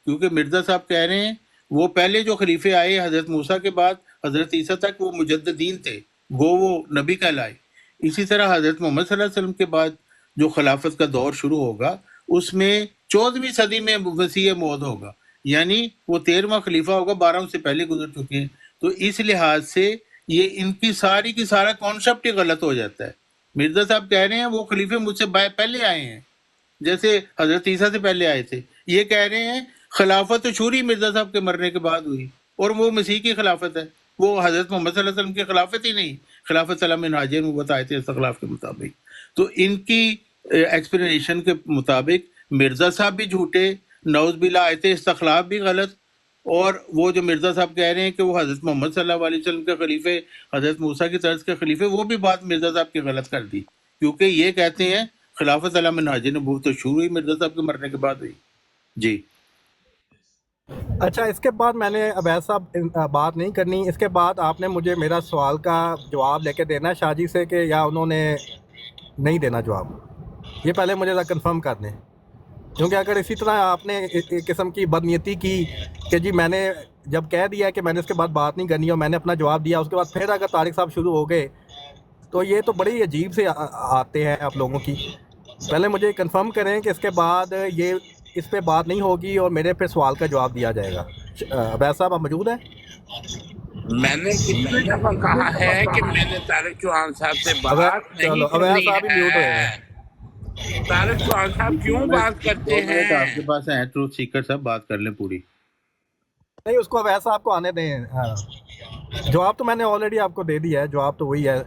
کیونکہ مرزا صاحب کہہ رہے ہیں وہ پہلے جو خلیفے آئے حضرت موسیٰ کے بعد حضرت عیسیٰ تک، وہ مجددین تھے، گو وہ نبی کہلائے۔ اسی طرح حضرت محمد صلی اللہ علیہ وسلم کے بعد جو خلافت کا دور شروع ہوگا، اس میں 14ویں صدی میں مسیح موعود ہوگا، یعنی وہ 13واں خلیفہ ہوگا، 12 سے پہلے گزر چکے ہیں۔ تو اس لحاظ سے یہ ان کی ساری کی سارا کانسیپٹ ہی غلط ہو جاتا ہے۔ مرزا صاحب کہہ رہے ہیں وہ خلیفے مجھ سے پہلے آئے ہیں، جیسے حضرت عیسیٰ سے پہلے آئے تھے۔ یہ کہہ رہے ہیں خلافت تو شروع مرزا صاحب کے مرنے کے بعد ہوئی، اور وہ مسیح کی خلافت ہے، وہ حضرت محمد صلی اللہ علیہ وسلم کی خلافت ہی نہیں، خلافت صلی اللہ علیہ وسلم میں بتائے تھے استخلاف کے مطابق۔ تو ان کی ایکسپلینیشن کے مطابق مرزا صاحب بھی جھوٹے، نعوذ باللہ آیت استخلاف بھی غلط، اور وہ جو مرزا صاحب کہہ رہے ہیں کہ وہ حضرت محمد صلی اللہ علیہ وسلم کے خلیفے، حضرت موسیٰ کی طرز کے خلیفے، وہ بھی بات مرزا صاحب کی غلط کر دی، کیونکہ یہ کہتے ہیں خلافت علی منہاج نبوت تو شروع ہی مرزا صاحب کے مرنے کے بعد ہوئی۔ جی اچھا، اس کے بعد میں نے عبید صاحب بات نہیں کرنی، اس کے بعد آپ نے مجھے میرا سوال کا جواب لے کے دینا ہے شاہ جی سے، کہ یا انہوں نے نہیں دینا جواب، یہ پہلے مجھے ذرا کنفرم کر دیں، کیونکہ اگر اسی طرح آپ نے ایک قسم کی بدنیتی کی کہ جی میں نے جب کہہ دیا کہ میں نے اس کے بعد بات نہیں کرنی اور میں نے اپنا جواب دیا، اس کے بعد پھر اگر طارق صاحب شروع ہو گئے، تو یہ تو بڑی عجیب سے آتے ہیں آپ لوگوں کی۔ پہلے مجھے کنفرم کریں کہ اس کے بعد یہ اس پہ بات نہیں ہوگی اور میرے پھر سوال کا جواب دیا جائے گا۔ عبید صاحب آپ موجود ہیں؟ میں نے کتنی دفعہ کہا ہے کہ میں نے طارق چوہان صاحب سے بات نہیں چلو عبید صاحب ہی کرنی میوٹ ہوئے ہے۔ ہیں۔ طارق چوہان صاحب کیوں بات کرتے دو منٹ ہیں؟ آپ کے پاس ہیں، ٹروتھ سیکر صاحب بات کر لیں پوری۔ نہیں، اس کو عبید صاحب کو آنے دیں۔ ہاں، جواب تو میں نے آلریڈی آپ کو دے دیا ہے، جواب تو وہی ہے،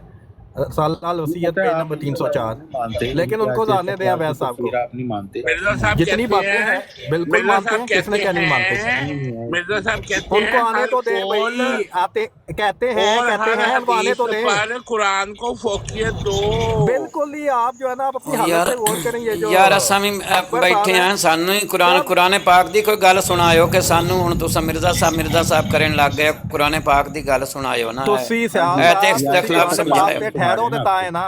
سالال وصیت پیج نمبر 304، لیکن ان کو آنے دیں عبید صاحب کو۔ آپ نہیں مانتے، مرزا صاحب جتنی کہتے باتیں ہیں بالکل مرزا مانتے صاحب ہیں، کس نے کیا نہیں مانتے؟ مرزا صاحب کہتے ان ہیں کو آنے تو دیں بھائی، آتے کہتے ہیں ان کو آنے تو دیں۔ پر قرآن کو فوقیت دو۔ بالکل ہی آپ جو ہے نا، آپ اپنی حالت سے غور کریں۔ یہ جو یار اساں بیٹھے ہیں، سانو ہی قرآن پاک دی کوئی گل سنایو کہ سانو ہن تساں مرزا صاحب کرن لگ گئے، قرآن پاک دی گل سنایو نا۔ تسی سیال اختلاف سمجھاؤ، ٹھہرو تے تاں ہے نا،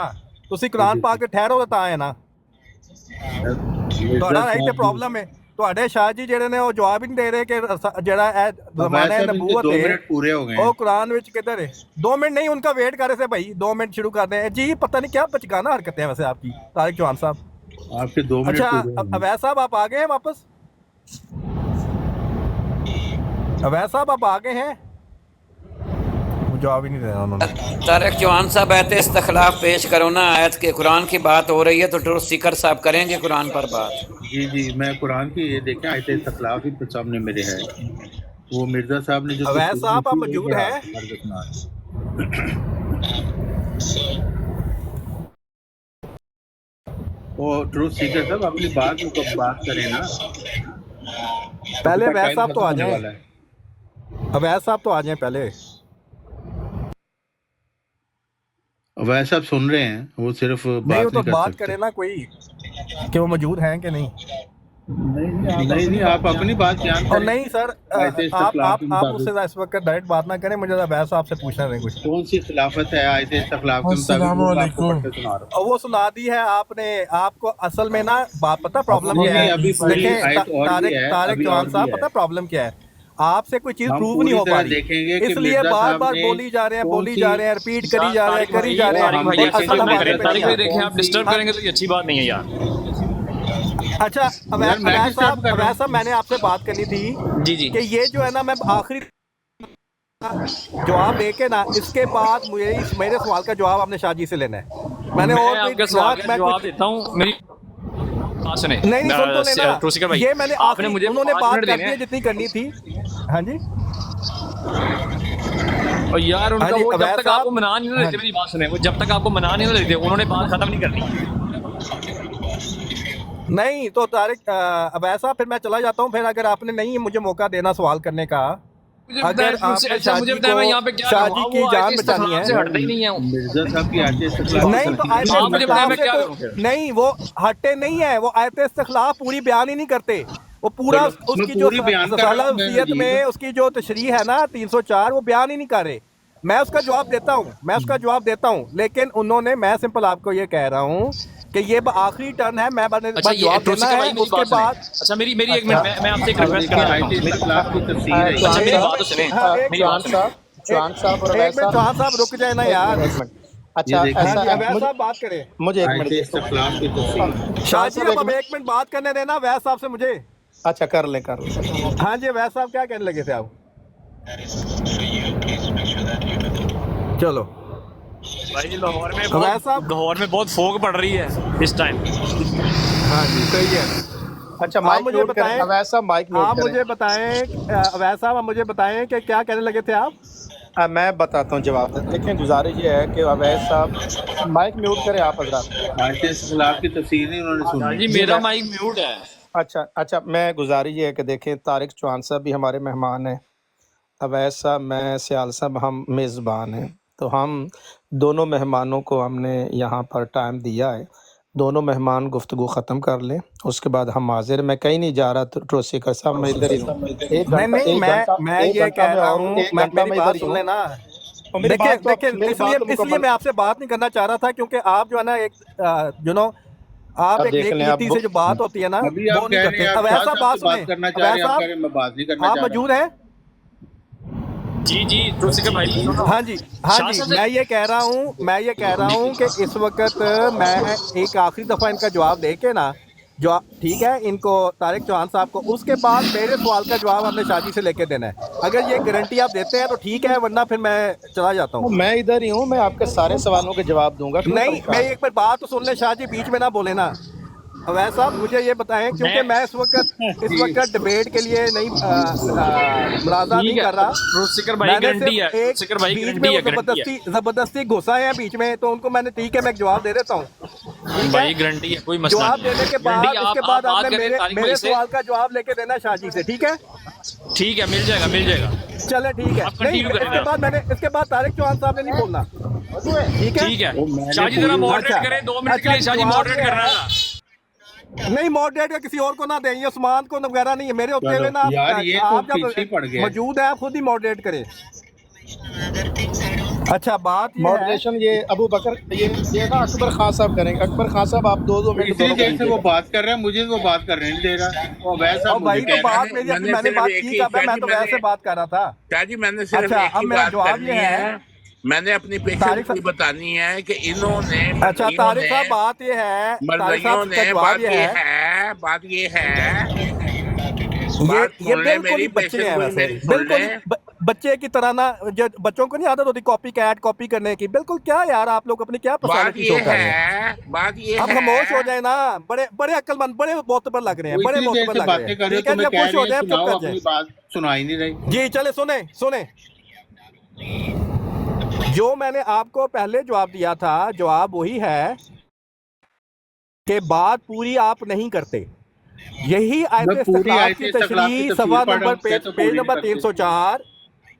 تسی قرآن پاک تے ٹھہرو تے تاں ہے نا، تہاڈا رائٹ تے پرابلم ہے۔ تہاڈے شاہ جی جڑے نے وہ جواب ہی نہیں دے رہے کہ جڑا اے زمانہ نبوت 2 ہے منٹ پورے ہو گئے وہ ہیں۔ قرآن وچ کدھر ہے؟ 2 منٹ نہیں، ان کا ویٹ کر رہے تھے بھائی، 2 منٹ شروع کر دیں جی۔ پتہ نہیں کیا بچگانا حرکتیں ہیں ویسے آپ کی، طارق چوہان صاحب۔ آپ کے 2 منٹ اچھا پورے ہو گئے۔ عبید صاحب آپ آ گئے ہیں واپس؟ عبید صاحب آپ آ گئے ہیں؟ جواب ہی نہیں دینا انہوں نے۔ طارق چوہان صاحب آیت استخلاف پیش کرو نا، آیت کے قرآن کی بات ہو رہی ہے تو ٹروتھ سیکر صاحب کریں گے قرآن پر بات۔ جی میں قرآن کی یہ دیکھیں آیت استخلاف ہی سامنے میرے ہے، وہ مرزا صاحب نے جو عبید صاحب آپ موجود ہیں؟ وہ ٹروتھ سیکر صاحب اپنی بات کریں نا۔ پہلے عبید صاحب تو آ جائیں، عبید صاحب تو آ جائیں پہلے۔ عبید صاحب سن رہے ہیں، وہ صرف نہیں، وہ تو بات بات کرے نا کوئی کہ وہ موجود ہیں کہ نہیں۔ نہیں آپ اپنی بات بیان اور کریں۔ نہیں سر، آپ اس سے اس وقت ڈائریکٹ بات نہ کریں، مجھے عبید صاحب سے پوچھنا نہیں کچھ۔ کون سی خلافت ہے آیت استخلاف کے مطابق؟ اور وہ سنا دی ہے آپ نے، آپ کو اصل میں نا بات پتہ پرابلم کیا ہے؟ دیکھیں طارق چوہان صاحب، پتہ پرابلم کیا ہے؟ آپ سے کوئی چیز پروو نہیں ہو پا رہی، اس لیے بار بار بولی جا رہے ہیں، رپیٹ کری جا رہے ہیں۔ دیکھیں آپ ڈسٹرب کریں گے تو یہ اچھی بات نہیں ہے یار۔ اچھا عبید صاحب، میں نے آپ سے بات کرنی تھی جی کہ یہ جو ہے نا، میں آخری جواب دے کے نا، اس کے بعد میرے سوال کا جواب آپ نے شاہ جی سے لینا ہے۔ میں نے اور آپ کے سوال کا جواب دیتا ہوں، میری بات سنیں۔ نہیں سن تو لینا، یہ میں نے آپ نے مجھے انہوں نے بات کرنی ہے جتنی کرنی تھی۔ ہاں جی اور یار ان ہاں کا جی، وہ جب عبید تک آپ کو صاحب، منع نہیں نہ لیتے، میری بات سنیں، وہ جب تک آپ کو منع نہیں نہ لیتے انہوں نے بات ختم نہیں کرنی. نہیں تو طارق عبید صاحب پھر میں چلا جاتا ہوں، پھر اگر آپ نے نہیں مجھے موقع دینا سوال کرنے کا، مجھے اگر بتائیں، آپ نے اچھا مجھے شاہ جی بتائیں میں یہاں پہ کو کیا شاہ کروں؟ جی اب کی وہ آیت جان بچانی استخلاف ہے، سے ہٹتے ہی نہیں ہیں. مرزا صاحب کی آیت استخلاف کی نہیں تو تفسیر آیت نہیں آپ مجھے سمجھتے. بتائیں استخلاف میں سے کیا تو کروں پھر؟ نہیں، وہ ہٹے نہیں ہے، وہ آیت استخلاف پوری بیان ہی نہیں کرتے، وہ پورا چلو اس میں کی جو پوری بیان کر رسالہ رہا ہوں میں وصیت عجیب. میں اس کی جو تشریح ہے نا 304 وہ بیان ہی نہیں کر رہے. میں اس کا جواب دیتا ہوں، لیکن انہوں نے، میں سمپل آپ کو یہ کہہ رہا ہوں کہ یہ آخری ٹرن ہے، میں اچھا بس یہ جواب ٹروسی دینا کا ہے بھائی میری اس کے بات سنیں. بعد. اچھا میری ایک اچھا منٹ، میں آپ سے ایک اب ریکویسٹ دیکھیں کرنا آیت چاہتا ہوں. استخلاف کی تفسیر ہے اچھا یہ. میری بات تو سنیں، ہاں ایک میری بات چوہان سنیں. صاحب، چوہان صاحب اور ایک اویس منٹ صاحب، چوہان صاحب رک جائے نا یار. ایک منٹ. یہ اچھا دیکھیں ہاں ایسا جی اویس مجھے صاحب بات کریں. مجھے ایک آیت منٹ دیں. استخلاف کی تفسیر. شاہ چوہان جی صاحب اب ایک منٹ بات کرنے دینا اویس صاحب سے مجھے. اچھا کر لیں. ہاں جی اویس صاحب کیا کہنے لگے تھے آپ؟ چلو بھائی لاہور میں اویس صاحب. بہت فوگ پڑ رہی ہے اس ٹائم. ہاں جی صحیح ہے. اچھا آپ مائک مجھے میوٹ کریں، بتائیں، اویس صاحب مائک میوٹ آپ کریں. مجھے بتائیں اویس صاحب آپ مجھے بتائیں کہ کیا کہنے لگے تھے آپ؟ میں بتاتا ہوں جواب. دیکھیں گزارش یہ ہے کہ اویس صاحب مائک میوٹ کریں آپ حضرات. آیت استخلاف کی تفسیر نہیں انہوں نے شاہ سننی. جی جی میرا میں مائک میوٹ ہے. اچھا میں گزارش یہ ہے کہ دیکھیں طارق چوہان صاحب بھی ہمارے مہمان ہیں، اویس صاحب، میں سیال صاحب، ہم میزبان ہیں، تو ہم دونوں مہمانوں کو ہم نے یہاں پر ٹائم دیا ہے. دونوں مہمان گفتگو ختم کر لیں، اس کے بعد ہم حاضر. میں کہیں نہیں جا رہا ٹروسیکر صاحب، میں ادھر ہی ہوں. نہیں میں یہ کہہ رہا ہوں، ایک گھنٹہ میری میں ادھر بات ہی سن ہوں. لینا. اور میری دیکھیں بات تو میری اس بات تو لیے مکمل. میں آپ سے بات نہیں کرنا چاہ رہا تھا کیونکہ آپ جو ہے نا ایک آپ اب ایک دیکھ نیک لیں نیتی اب سے جو بات ہوتی ہے نا ابھی وہ آپ نہیں کہہ رہے کرتے. ہیں آپ اویس شاہ صاحب صاحب بات سے بات سنیں. کرنا چاہ رہے اویس ہیں، آپ صاحب کہہ رہے ہیں میں بات نہیں کرنا آپ چاہ رہا. موجود ہیں؟ جی ٹروسیکر بھائی سنو. ہاں جی شاہ صاحب سے میں یہ کہہ رہا ہوں کہ اس وقت میں ایک آخری دفعہ ان کا جواب دے کے نا جو ٹھیک ہے ان کو طارق چوہان صاحب کو، اس کے بعد میرے سوال کا جواب آپ نے شاہ جی سے لے کے دینا ہے. اگر یہ گارنٹی آپ دیتے ہیں تو ٹھیک ہے، ورنہ پھر میں چلا جاتا ہوں. میں ادھر ہی ہوں، میں آپ کے سارے سوالوں کے جواب دوں گا. کیوں نہیں میں پریشان؟ ایک بار بات تو سن لیں شاہ جی، بیچ میں نہ بولے نا. اویس صاحب مجھے یہ بتائیں کیونکہ میں اس جی وقت ڈبیٹ کے لیے نہیں منازعہ نہیں ٹھیک ہے کر رہا. ٹروسیکر میں بھائی نے گارنٹی ہے، صرف ایک ٹروسیکر بھائی بیچ میں گارنٹی وہ ہے، گارنٹی ہے زبردستی گھسا ہے بیچ میں، تو ان کو میں نے ٹھیک ہے میں ایک جواب دے دیتا ہوں. ٹھیک ہے، بھائی، گارنٹی ہے، کوئی مسئلہ جواب نہیں دینے کے ہے. گارنٹی بعد اس کے آپ بعد آپ بات نے کریں طارق بھائی میرے سے. سوال کا جواب لے کے دینا شاہ جی سے. ٹھیک ہے ٹھیک ہے، مل جائے گا. چلے ٹھیک ہے. آپ نہیں کنٹینیو کریں اس کے بعد طارق چوہان صاحب نے نہیں بولنا. ٹھیک ہے ٹھیک ہے. وہ میں نے شاہ جی ذرا پوری ماڈریٹ اچھا کریں 2 منٹ کے اچھا لیے. جی شاہ جی جواب ماڈریٹ یہ کرنا ہے. تھا. نہیں موڈریٹ کا کسی اور کو نہ دیں، یہ عثمان کو وغیرہ نہیں ہے میرے ہوتے چلو ہوئے نا. یار یہ تو آپ جب پیچھے ہی پڑ گیا. موجود ہیں آپ خود ہی موڈریٹ کریں. اچھا بات یہ ہے ماڈریشن یہ ابو بکر، یہ نا اکبر خان صاحب کریں گے. اکبر خان صاحب آپ 2 منٹ اتنی دونوں کو دیر سے دیجیے وہ گا. بات کر رہا ہے، مجھے وہ بات کرنے نہیں دے رہا. وہ ویسا صاحب اور مجھے بھائی تو کہہ رہے بات ہیں. میری میں ابھی نے میں نے صرف بات ایک کی ہی کب ہے، شاہ میں جی تو میں ویسے نے بات کر رہا تھا. شاہ جی میں نے صرف اچھا ایک اب ہی میرا بات جواب یہ کرنی ہے ہے. میں نے اپنی پیشن طارق گوئی بتانی ہے کہ انہوں نے اچھا مرزائیوں طارق نے صاحب بات یہ ہے، طارق مرزائیوں صاحب کا نے جواب یہ ہے، بات یہ ہے بات یہ سن لیں بالکل میری، ہی بچے پیشن ہیں گوئی ویسے میری سن بالکل ہی لیں. بچے کی طرح نا. جو بچوں کو نہیں عادت ہوتی کاپی کرنے کی، بالکل. کیا یار آپ لوگ اپنی کیا بات پرسنالٹی شو یہ کر رہے ہیں؟ اب خاموش ہو ہے جائیں نا. بڑے عقل مند، بڑے معتبر لگ رہے ہیں، وہ بڑے اتنی دیر معتبر سے لگ رہے باتیں ہیں. کر رہے ہو ٹھیک ہے جی تمہیں اب کہہ خوش رہے ہو ہیں جائیں، اب چپ سناؤ، کر جائیں. اپنی بات سنا ہی نہیں رہی. جی چلے سنیں. جو میں نے آپ کو پہلے جواب دیا تھا، جواب وہی ہے کہ بات پوری آپ نہیں کرتے. یہی آیت میں پوری استخلاف آیت کی استخلاف کی تشریح تفسیر صفحہ پڑھ رہا نمبر ہوں، کہتے پیج پوری نہیں نمبر کرتے. 304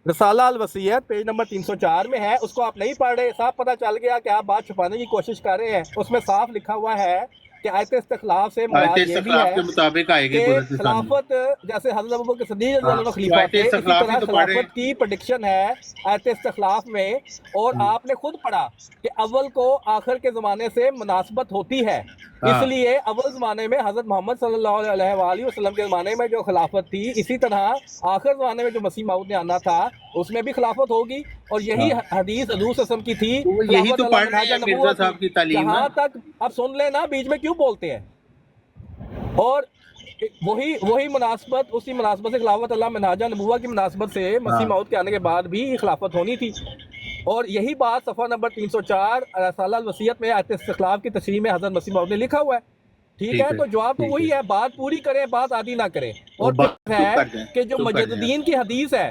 رسالہ الوصیت پیج نمبر 304 میں ہے. اس کو آپ نہیں پڑھ رہے، صاف پتہ چل گیا کہ آپ بات چھپانے کی کوشش کر رہے ہیں. اس میں صاف لکھا ہوا ہے کہ آیت استخلاف سے آیت مراد یہ بھی استخلاف ہے کے مطابق آئے گی کہ قدرت ثانی. خلافت، جیسے حضرت ابوبکر صدیق رضی اللہ عنہ تو خلیفہ آیت تھے، اسی استخلاف ہی طرح تو پڑھ رہے خلافت کی پریڈکشن ہے آیت استخلاف میں. اور ہیں. آپ نے خود پڑھا کہ اول کو آخر کے زمانے سے مناسبت ہوتی ہے. اس ہاں لیے اول زمانے میں حضرت محمد صلی اللہ علیہ وآلہ وسلم کے زمانے میں جو خلافت تھی، اسی طرح آخر زمانے میں جو مسیح موعود نے آنا تھا اس میں بھی خلافت ہوگی. اور یہی ہاں حدیث حضور صلی اللہ علیہ وسلم کی تھی، تو وہ یہی خلافت تو اللہ پڑھ رہے منہاج ہیں مرزا نبوہ کی. صاحب کی تعلیم. جہاں تک اب سن لیں نا، بیچ میں کیوں بولتے ہیں. اور وہی مناسبت، اسی مناسبت سے خلافت اللہ منہاج نبوہ کی مناسبت سے مسیح ہاں موعود کے آنے کے بعد بھی خلافت ہونی تھی. اور یہی بات صفحہ نمبر 304 رسالہ الوصیت میں آیت استخلاف کی تشریح میں حضرت مسیح موعود نے لکھا ہوا ہے. ٹھیک ہے، تو جواب تو وہی ہے، بات پوری کریں، بات آدھی نہ کریں. وہ اور بات پھر چپ ہے کر جائیں، کہ جو چپ کر جائیں. مجددین کی حدیث ہے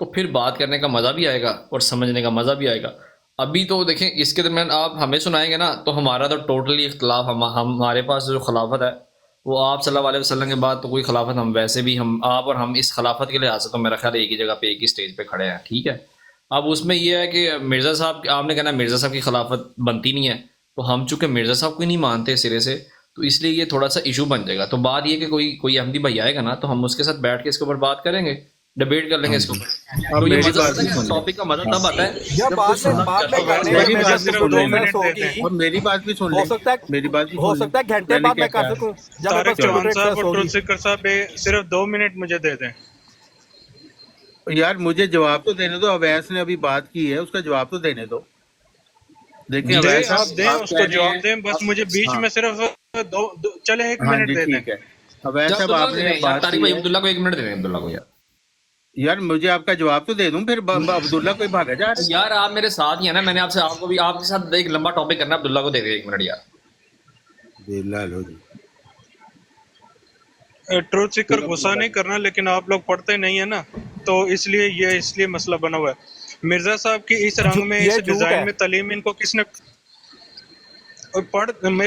تو پھر بات کرنے کا مزہ بھی آئے گا اور سمجھنے کا مزہ بھی آئے گا. ابھی تو دیکھیں اس کے درمیان آپ ہمیں سنائیں گے نا تو ہمارا تو ٹوٹلی اختلاف ہمارے پاس جو خلافت ہے وہ آپ صلی اللہ علیہ وسلم کے بعد تو کوئی خلافت ہم ویسے بھی آپ اور ہم اس خلافت کے لحاظ سے تو میرا خیال ایک ہی جگہ پہ ایک ہی سٹیج پہ کھڑے ہیں. ٹھیک ہے, اب اس میں یہ ہے کہ مرزا صاحب آپ نے کہنا مرزا صاحب کی خلافت بنتی نہیں ہے, تو ہم چونکہ مرزا صاحب کو ہی نہیں مانتے سرے سے تو اس لیے یہ تھوڑا سا ایشو بن جائے گا. تو بات یہ کہ کوئی احمدی بھائی آئے گا نا تو ہم اس کے ساتھ بیٹھ کے اس کے اوپر بات کریں گے, ڈیبیٹ کر لیں گے اس کو. تو یہ مزہ آتا ہے, ٹاپک کا مزہ تب آتا ہے یا بعد میں اور میری بات بھی سن ہو لیں, سکتا ہے میری بات بھی ہو سن سکتا ہے گھنٹے بعد میں کر سکوں جب میرے طارق پاس چوہان کمپیوٹر صاحب ایکسیس اور ہوگی. ٹروت سیکر صاحب صرف 2 منٹ مجھے دے دیں. یار مجھے جواب تو دینے دو, اویس نے ابھی بات کی ہے اس کا جواب تو دینے دو. دیکھیں دیں اویس آپ دیں اس کو جواب دیں, بس مجھے بیچ میں صرف چلے 1 ہاں منٹ جی دے دیں. ٹھیک ہے. اویس صاحب آپ نے بات طارق کی بھائی ہے, عبداللہ کو 1 منٹ دے دیں. عبداللہ کو یار مجھے آپ کا جواب تو دے دوں, پھر عبداللہ کوئی بھاگا جا رہا ہے. یار آپ میرے ساتھ ہی ہیں نا, میں نے آپ سے آپ کو بھی آپ کے ساتھ ایک لمبا ٹاپک کرنا ہے. عبداللہ کو دے دیں 1 منٹ یار. لو جی ٹروت سیکر غصہ نہیں کرنا, لیکن آپ لوگ پڑھتے نہیں ہیں نا تو اس لیے مسئلہ بنا ہوا ہے. مرزا صاحب کی اس رنگ میں یہ اس جھوٹ ڈیزائن ہے. میں تعلیم ان کو کس نے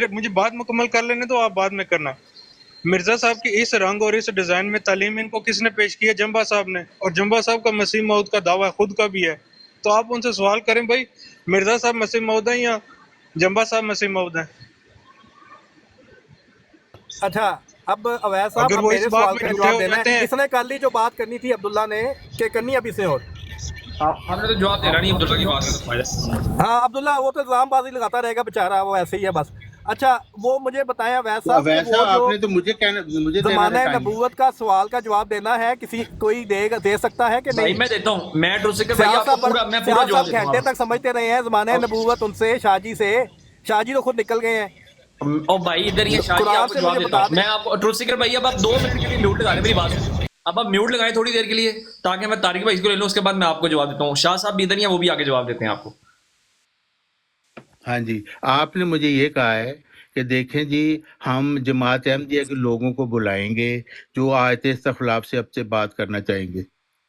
مجھے بات مکمل کر لینے تو آپ بعد میں کرنا. مرزا صاحب کی اس رنگ اور اس ڈیزائن میں تعلیم ان کو کس نے پیش کی ہے؟ جمبا صاحب نے. اور جمبا صاحب کا مسیح موعود کا دعویٰ خود کا بھی ہے. تو آپ ان سے سوال کریں بھائی مرزا صاحب مسیح موعود ہیں یا جمبا صاحب مسیح موعود ہیں؟ اچھا اب اویس صاحب اگر اب وہ میرے اس بات سوال میں کا جھوٹے جواب ہو دینا جاتے ہے. ہیں. اس نے کر لی جو بات کرنی تھی عبداللہ نے کہ کرنی ابھی سے. اور ہم نے تو جواب دینا نہیں عبداللہ کی بات کا فائدہ. ہاں عبداللہ وہ تو الزام بازی لگاتا رہے گا بیچارہ, وہ ایسے ہی ہے بس. اچھا وہ مجھے بتائیں اویس صاحب کہ اویس وہ صاحب جو آپ نے تو مجھے دینا زمانہ تھا ٹائم. نبوت کا سوال کا جواب دینا ہے, کوئی دے سکتا ہے کہ بھائی نہیں؟ میں دیتا ہوں, میں ٹروت سیکر بھائی سیال آپ کو صاحب میں پورا جواب دیتا گھنٹے ہوں. تک سمجھتے رہے ہیں زمانہ نبوت ان سے, شاہ جی تو خود نکل گئے ہیں. اور بھائی ادھر یہ شاہ جی قرآن آپ کو سے جواب مجھے دیتا بتا ہوں دیں. میں آپ کو. ٹروت سیکر بھائی اب آپ 2 منٹ کے لیے میوٹ لگا لیں, میری بات سنیں. اب آپ میوٹ لگائیں تھوڑی دیر کے لیے تاکہ میں طارق بھائی اس کو لے لوں, اس کے بعد میں آپ کو جواب دیتا ہوں. شاہ صاحب بھی ادھر ہی ہیں, وہ بھی آگے جواب دیتے ہیں آپ کو. ہاں جی, آپ نے مجھے یہ کہا ہے کہ دیکھیں جی ہم جماعت احمدیہ کے لوگوں کو بلائیں گے جو آیت استخلاف سے اب سے بات کرنا چاہیں گے.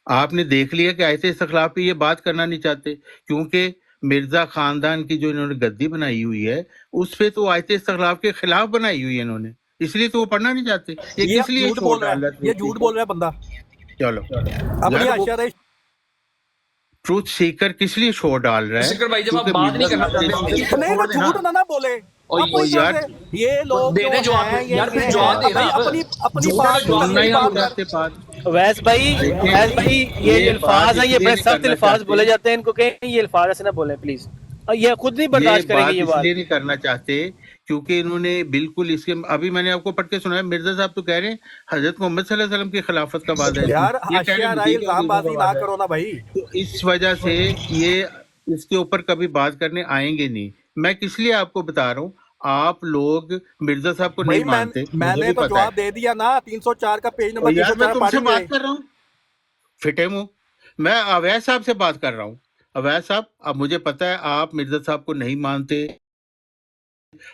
آپ نے دیکھ لیا کہ آیت استخلاف پہ یہ بات کرنا نہیں چاہتے, کیونکہ مرزا خاندان کی جو انہوں نے گدی بنائی ہوئی ہے اس پہ تو آیت استخلاف کے خلاف بنائی ہوئی ہے انہوں نے, اس لیے تو وہ پڑھنا نہیں چاہتے. یہ یہ کس لیے جھوٹ چھوڑ بول رہا ڈال ہے, رہا یہ ہے جھوٹ بول رہا ہے بندہ چلو اپنی یار, وہ حاشیہ رہی. ٹروتھ سیکر کس لیے شور ڈال رہا ٹروت ہے؟ سیکر بھائی جب آپ کیونکہ بات نہیں مرزا کرنا صاحب چاہتے نے ہو نہیں نا جھوٹ نہ بولے. آپ وہی یار یہ لوگ دے جو دیں جواب ہیں یار, پھر یہ جواب دے بھائی نا. اپنی بات سننا ہی بات نہیں کر. چاہتے بات. اویس بھائی یہ جو الفاظ ہیں یہ بڑے سخت الفاظ بولے جاتے ہیں, ان کو کہیں یہ الفاظ ایسے نہ بولیں پلیز. یہ خود نہیں برداشت کریں گے یہ اس بات. لیے نہیں کرنا چاہتے کیونکہ انہوں نے بالکل اس کے ابھی میں نے آپ کو پڑھ کے سنایا, مرزا صاحب تو کہہ رہے ہیں حضرت محمد صلی اللہ علیہ وسلم کی خلافت کا وعدہ ہے, یار یہ کہہ رہے حاشیہ ہیں رائی نبی کے الزام عروجوں کا بازی نہ وعدہ ہے. کرو نا بھائی. تو اس وجہ سے یہ اس کے اوپر کبھی بات کرنے آئیں گے نہیں. میں کس لیے آپ کو بتا رہا ہوں, آپ لوگ مرزا صاحب کو نہیں بھائی مانتے, میں مجھے نے بھی تو پتا ہے. جواب دے دیا نا, 304 کا پیج اور نمبر یار میں 304 تم پڑھ سے لیجئے. بات کر رہا ہوں فٹے منہ, میں اویس صاحب سے بات کر رہا ہوں. اویس صاحب اب مجھے پتا ہے آپ مرزا صاحب کو نہیں مانتے,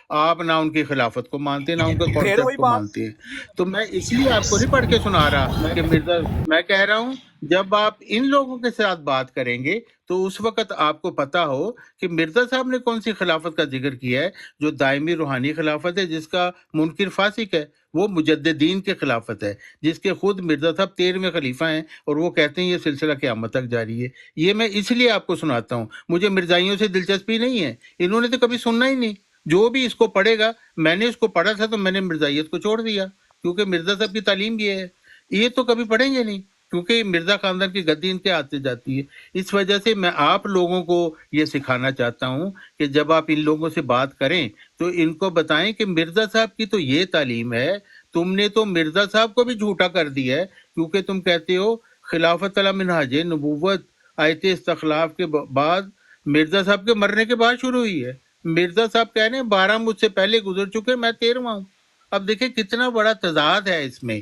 آپ نہ ان کی خلافت کو مانتے نہ ان کے پھر کانسیپٹ وہی کو بات. مانتے ہیں. تو میں اس لیے آپ کو نہیں پڑھ کے سنا رہا کہ مرزا, میں کہہ رہا ہوں جب آپ ان لوگوں کے ساتھ بات کریں گے تو اس وقت آپ کو پتا ہو کہ مرزا صاحب نے کون سی خلافت کا ذکر کیا ہے جو دائمی روحانی خلافت ہے, جس کا منکر فاسق ہے. وہ مجددین کی خلافت ہے جس کے خود مرزا صاحب 13ویں خلیفہ ہیں اور وہ کہتے ہیں یہ سلسلہ قیامت تک جاری ہے. یہ میں اس لیے آپ کو سناتا ہوں, مجھے مرزائیوں سے دلچسپی نہیں ہے, انہوں نے تو کبھی سننا ہی نہیں. جو بھی اس کو پڑھے گا, میں نے اس کو پڑھا تھا تو میں نے مرزائیت کو چھوڑ دیا کیونکہ مرزا صاحب کی تعلیم یہ ہے. یہ تو کبھی پڑھیں گے نہیں کیونکہ مرزا خاندان کی گدی ان کے ہاتھ سے جاتی ہے. اس وجہ سے میں آپ لوگوں کو یہ سکھانا چاہتا ہوں کہ جب آپ ان لوگوں سے بات کریں تو ان کو بتائیں کہ مرزا صاحب کی تو یہ تعلیم ہے, تم نے تو مرزا صاحب کو بھی جھوٹا کر دیا ہے کیونکہ تم کہتے ہو خلافت علی منہاج نبوت آیت استخلاف کے بعد مرزا صاحب کے مرنے کے بعد شروع ہوئی ہے. مرزا صاحب کہہ رہے ہیں 12 مجھ سے پہلے گزر چکے, میں 13واں ہوں. اب دیکھیں کتنا بڑا تضاد ہے اس میں.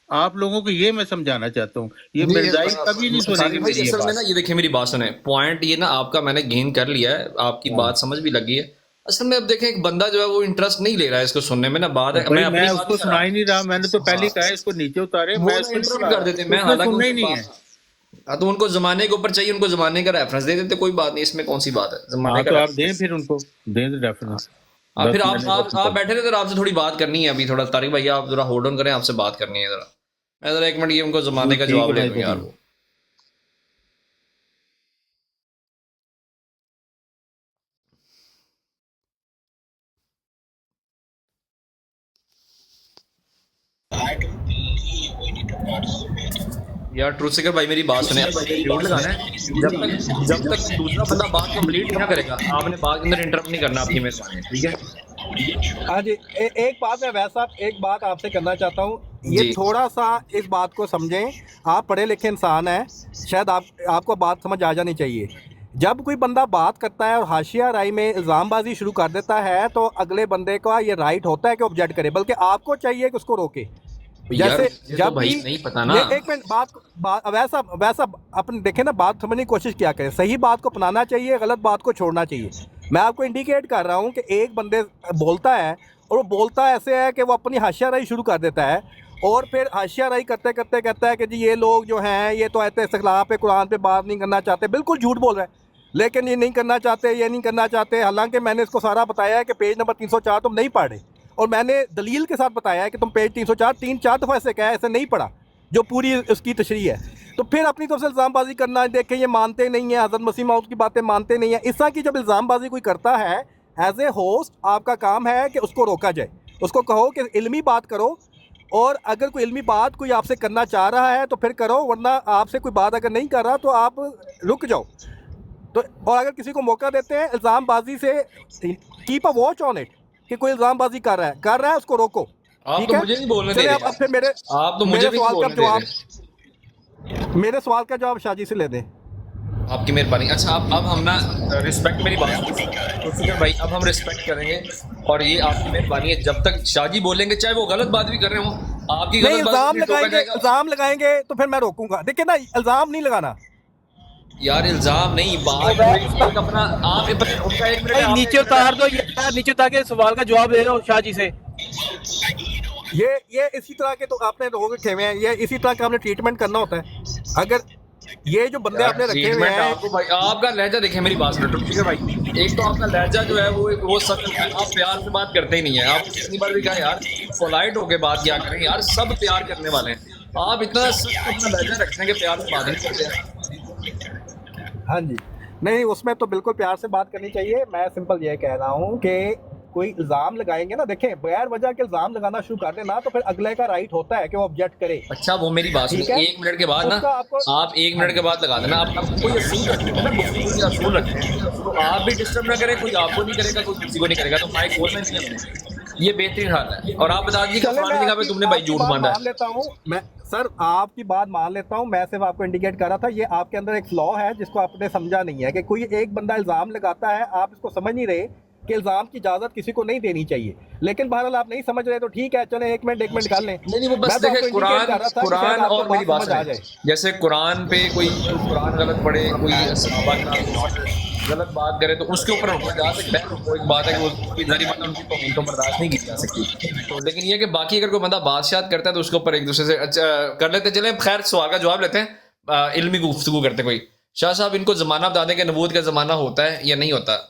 آپ لوگوں کو یہ میں سمجھانا چاہتا ہوں, یہ مرزائی کبھی نہیں سنیں گے میری یہ اصل میں بات. نا یہ دیکھیں میری بات سنیں, پوائنٹ یہ نا آپ کا میں نے گین کر لیا ہے, آپ کی بات سمجھ بھی لگی ہے. اصل میں اب دیکھیں ایک بندہ جو ہے وہ انٹرسٹ نہیں لے رہا ہے اس کو سننے میں نا. بات ہے میں اس کو سنا ہی نہیں رہا, میں نے تو پہلے کہا ہے اس کو نیچے اتارے, میں اس کو انٹرپٹ کر دیتے. میں سننا ہی نہیں ہے. ہاں تو ان کو زمانے کے اوپر چاہیے، ان کو زمانے کا ریفرنس دے دیتے، کوئی بات نہیں، اس میں کون سی بات ہے، زمانے کا تو آپ دیں پھر ان کو دیں ریفرنس. پھر آپ بیٹھے رہے تو آپ سے تھوڑی بات کرنی ہے ابھی، تھوڑا طارق بھائی آپ ذرا ہولڈ آن کریں، آپ سے بات کرنی ہے ذرا. میں ذرا ایک منٹ یہ ان کو زمانے کا جواب لے دوں یار. وہ یار ٹروتھ سیکر بھائی میری بات سنیں، میوٹ لگانا ہے جب تک دوسرا بندہ بات کمپلیٹ نہ کرے گا آپ نے بات کے اندر انٹرپٹ نہیں کرنا، آپ کی مہربانی، ٹھیک ہے. ہاں جی ایک بات میں ویسا ایک بات آپ سے کرنا چاہتا ہوں، یہ تھوڑا سا اس بات کو سمجھیں، آپ پڑھے لکھے انسان ہیں، شاید آپ کو بات سمجھ آ جانی چاہیے. جب کوئی بندہ بات کرتا ہے اور حاشیہ رائی میں الزام بازی شروع کر دیتا ہے تو اگلے بندے کا یہ رائٹ ہوتا ہے کہ آبجیکٹ کرے، بلکہ آپ کو چاہیے کہ اس کو روکے. جیسے جب بھی نہیں پتا نا، ایک منٹ بات ویسا اپنے دیکھیں نا، بات سمجھنے کی کوشش کیا کریں، صحیح بات کو اپنانا چاہیے، غلط بات کو چھوڑنا چاہیے. میں آپ کو انڈیکیٹ کر رہا ہوں کہ ایک بندے بولتا ہے اور وہ بولتا ایسے ہے کہ وہ اپنی حاشیہ رائی شروع کر دیتا ہے اور پھر حاشیہ رائی کرتے کرتے کہتا ہے کہ جی یہ لوگ جو ہیں یہ تو ایسے استخلاف پہ قرآن پہ بات نہیں کرنا چاہتے. بالکل جھوٹ بول رہا ہے، لیکن یہ نہیں کرنا چاہتے، یہ نہیں کرنا چاہتے، حالانکہ میں نے اس کو سارا بتایا ہے کہ پیج نمبر 304 تم نہیں پڑھ رہے، اور میں نے دلیل کے ساتھ بتایا ہے کہ تم پیج 304 3-4 دفعہ ایسے کہا ہے، ایسے نہیں پڑھا جو پوری اس کی تشریح ہے. تو پھر اپنی طرف سے الزام بازی کرنا، دیکھیں یہ مانتے نہیں ہیں، حضرت مسیح موعود کی باتیں مانتے نہیں ہیں. اس طرح کی جب الزام بازی کوئی کرتا ہے ایز اے ہوسٹ آپ کا کام ہے کہ اس کو روکا جائے، اس کو کہو کہ علمی بات کرو، اور اگر کوئی علمی بات کوئی آپ سے کرنا چاہ رہا ہے تو پھر کرو، ورنہ آپ سے کوئی بات اگر نہیں کر رہا تو آپ رک جاؤ. تو اور اگر کسی کو موقع دیتے ہیں الزام بازی سے، keep a watch on it کہ کوئی الزام بازی کر رہا ہے اس کو روکو. آپ تو مجھے نہیں بولنے دے رہے، اب پھر آپ تو مجھے بھی نہیں بولنے دے رہے. میرے سوال کا جواب شاہ جی سے لے دیں. آپ کی مہربانی. اچھا اب ہم نا رسپیکٹ، میری بات بھائی اب ہم رسپیکٹ کریں گے، اور یہ آپ کی مہربانی ہے جب تک شاہ جی بولیں گے، چاہے وہ غلط بات بھی کر رہے ہوں، آپ کی غلط بات الزام لگائیں گے تو پھر میں روکوں گا. دیکھیں نا الزام نہیں لگانا یار، الزام نہیں، بات اپنا آپ نیچے اتار دو یار، نیچے اتار کے سوال کا جواب دے رہا ہوں شاہ جی سے. یہ اسی طرح کے تو آپ نے لوگوں کے رکھے ہوئے ہیں، یہ اسی طرح کا آپ نے ٹریٹمنٹ کرنا ہوتا ہے. اگر یہ جو بندے آپ نے رکھے ہوئے ہیں، آپ کا لہجہ دیکھیں، میری بات سنو ٹھیک ہے بھائی، ایک تو آپ کا لہجہ جو ہے وہ سخت ہے، آپ پیار سے بات کرتے ہی نہیں ہیں. آپ کتنی بار بھی کہا یار پولائٹ ہو کے بات کیا کریں یار، سب پیار کرنے والے ہیں، آپ اتنا سخت اپنا لہجہ رکھتے ہیں کہ پیار سے بات نہیں کرتے. ہاں جی نہیں، اس میں تو بالکل پیار سے بات کرنی چاہیے. میں سمپل یہ کہہ رہا ہوں کہ کوئی الزام لگائیں گے نا، دیکھیں بغیر وجہ کے الزام لگانا شروع کر دینا تو پھر اگلے کا رائٹ ہوتا ہے کہ وہ آبجیکٹ کرے. اچھا وہ میری بات سنیں، 1 منٹ کے بعد نا آپ 1 منٹ کے بعد لگا دینا، آپ کوئی اصول رکھیں، تو آپ بھی ڈسٹرب نہ کریں، کوئی آپ کو نہیں کرے گا، کوئی کسی کو نہیں کرے گا، تو مائک بولنا نہیں ہے. یہ بہترین حال ہے. اور آپ بتا دیجیے کہ فلانی جگہ پہ تم نے بھائی جھوٹ باندھا ہے. لیتا ہوں میں سر، آپ کی بات مان لیتا ہوں، میں صرف آپ کو انڈیکیٹ کر رہا تھا یہ آپ کے اندر ایک فلا ہے جس کو آپ نے سمجھا نہیں ہے، کہ کوئی ایک بندہ الزام لگاتا ہے، آپ اس کو سمجھ نہیں رہے کہ الزام کی اجازت کسی کو نہیں دینی چاہیے. لیکن بہرحال آپ نہیں سمجھ رہے تو ٹھیک ہے، چلیں 1 منٹ کر لیں. نہیں وہ بس دیکھیں قرآن اور میری بات سنیں، جیسے قرآن پہ کوئی قرآن غلط پڑھے، کوئی صحابہ غلط بات کرے تو اس کے اوپر اٹھا جا سکتا ہے. وہ ایک بات ہے کہ وہ ظاہری بات ہے، ان کی توہین تو برداشت نہیں کی جا سکتی. تو لیکن یہ کہ باقی اگر کوئی بندہ بادشاہت کرتا ہے تو اس کے اوپر ایک دوسرے سے کر لیتے. چلیں خیر سوال کا جواب لیتے ہیں، علمی گفتگو کرتے. کوئی شاہ صاحب ان کو زمانہ بتا دیں کہ نبوت کا زمانہ ہوتا ہے یا نہیں ہوتا.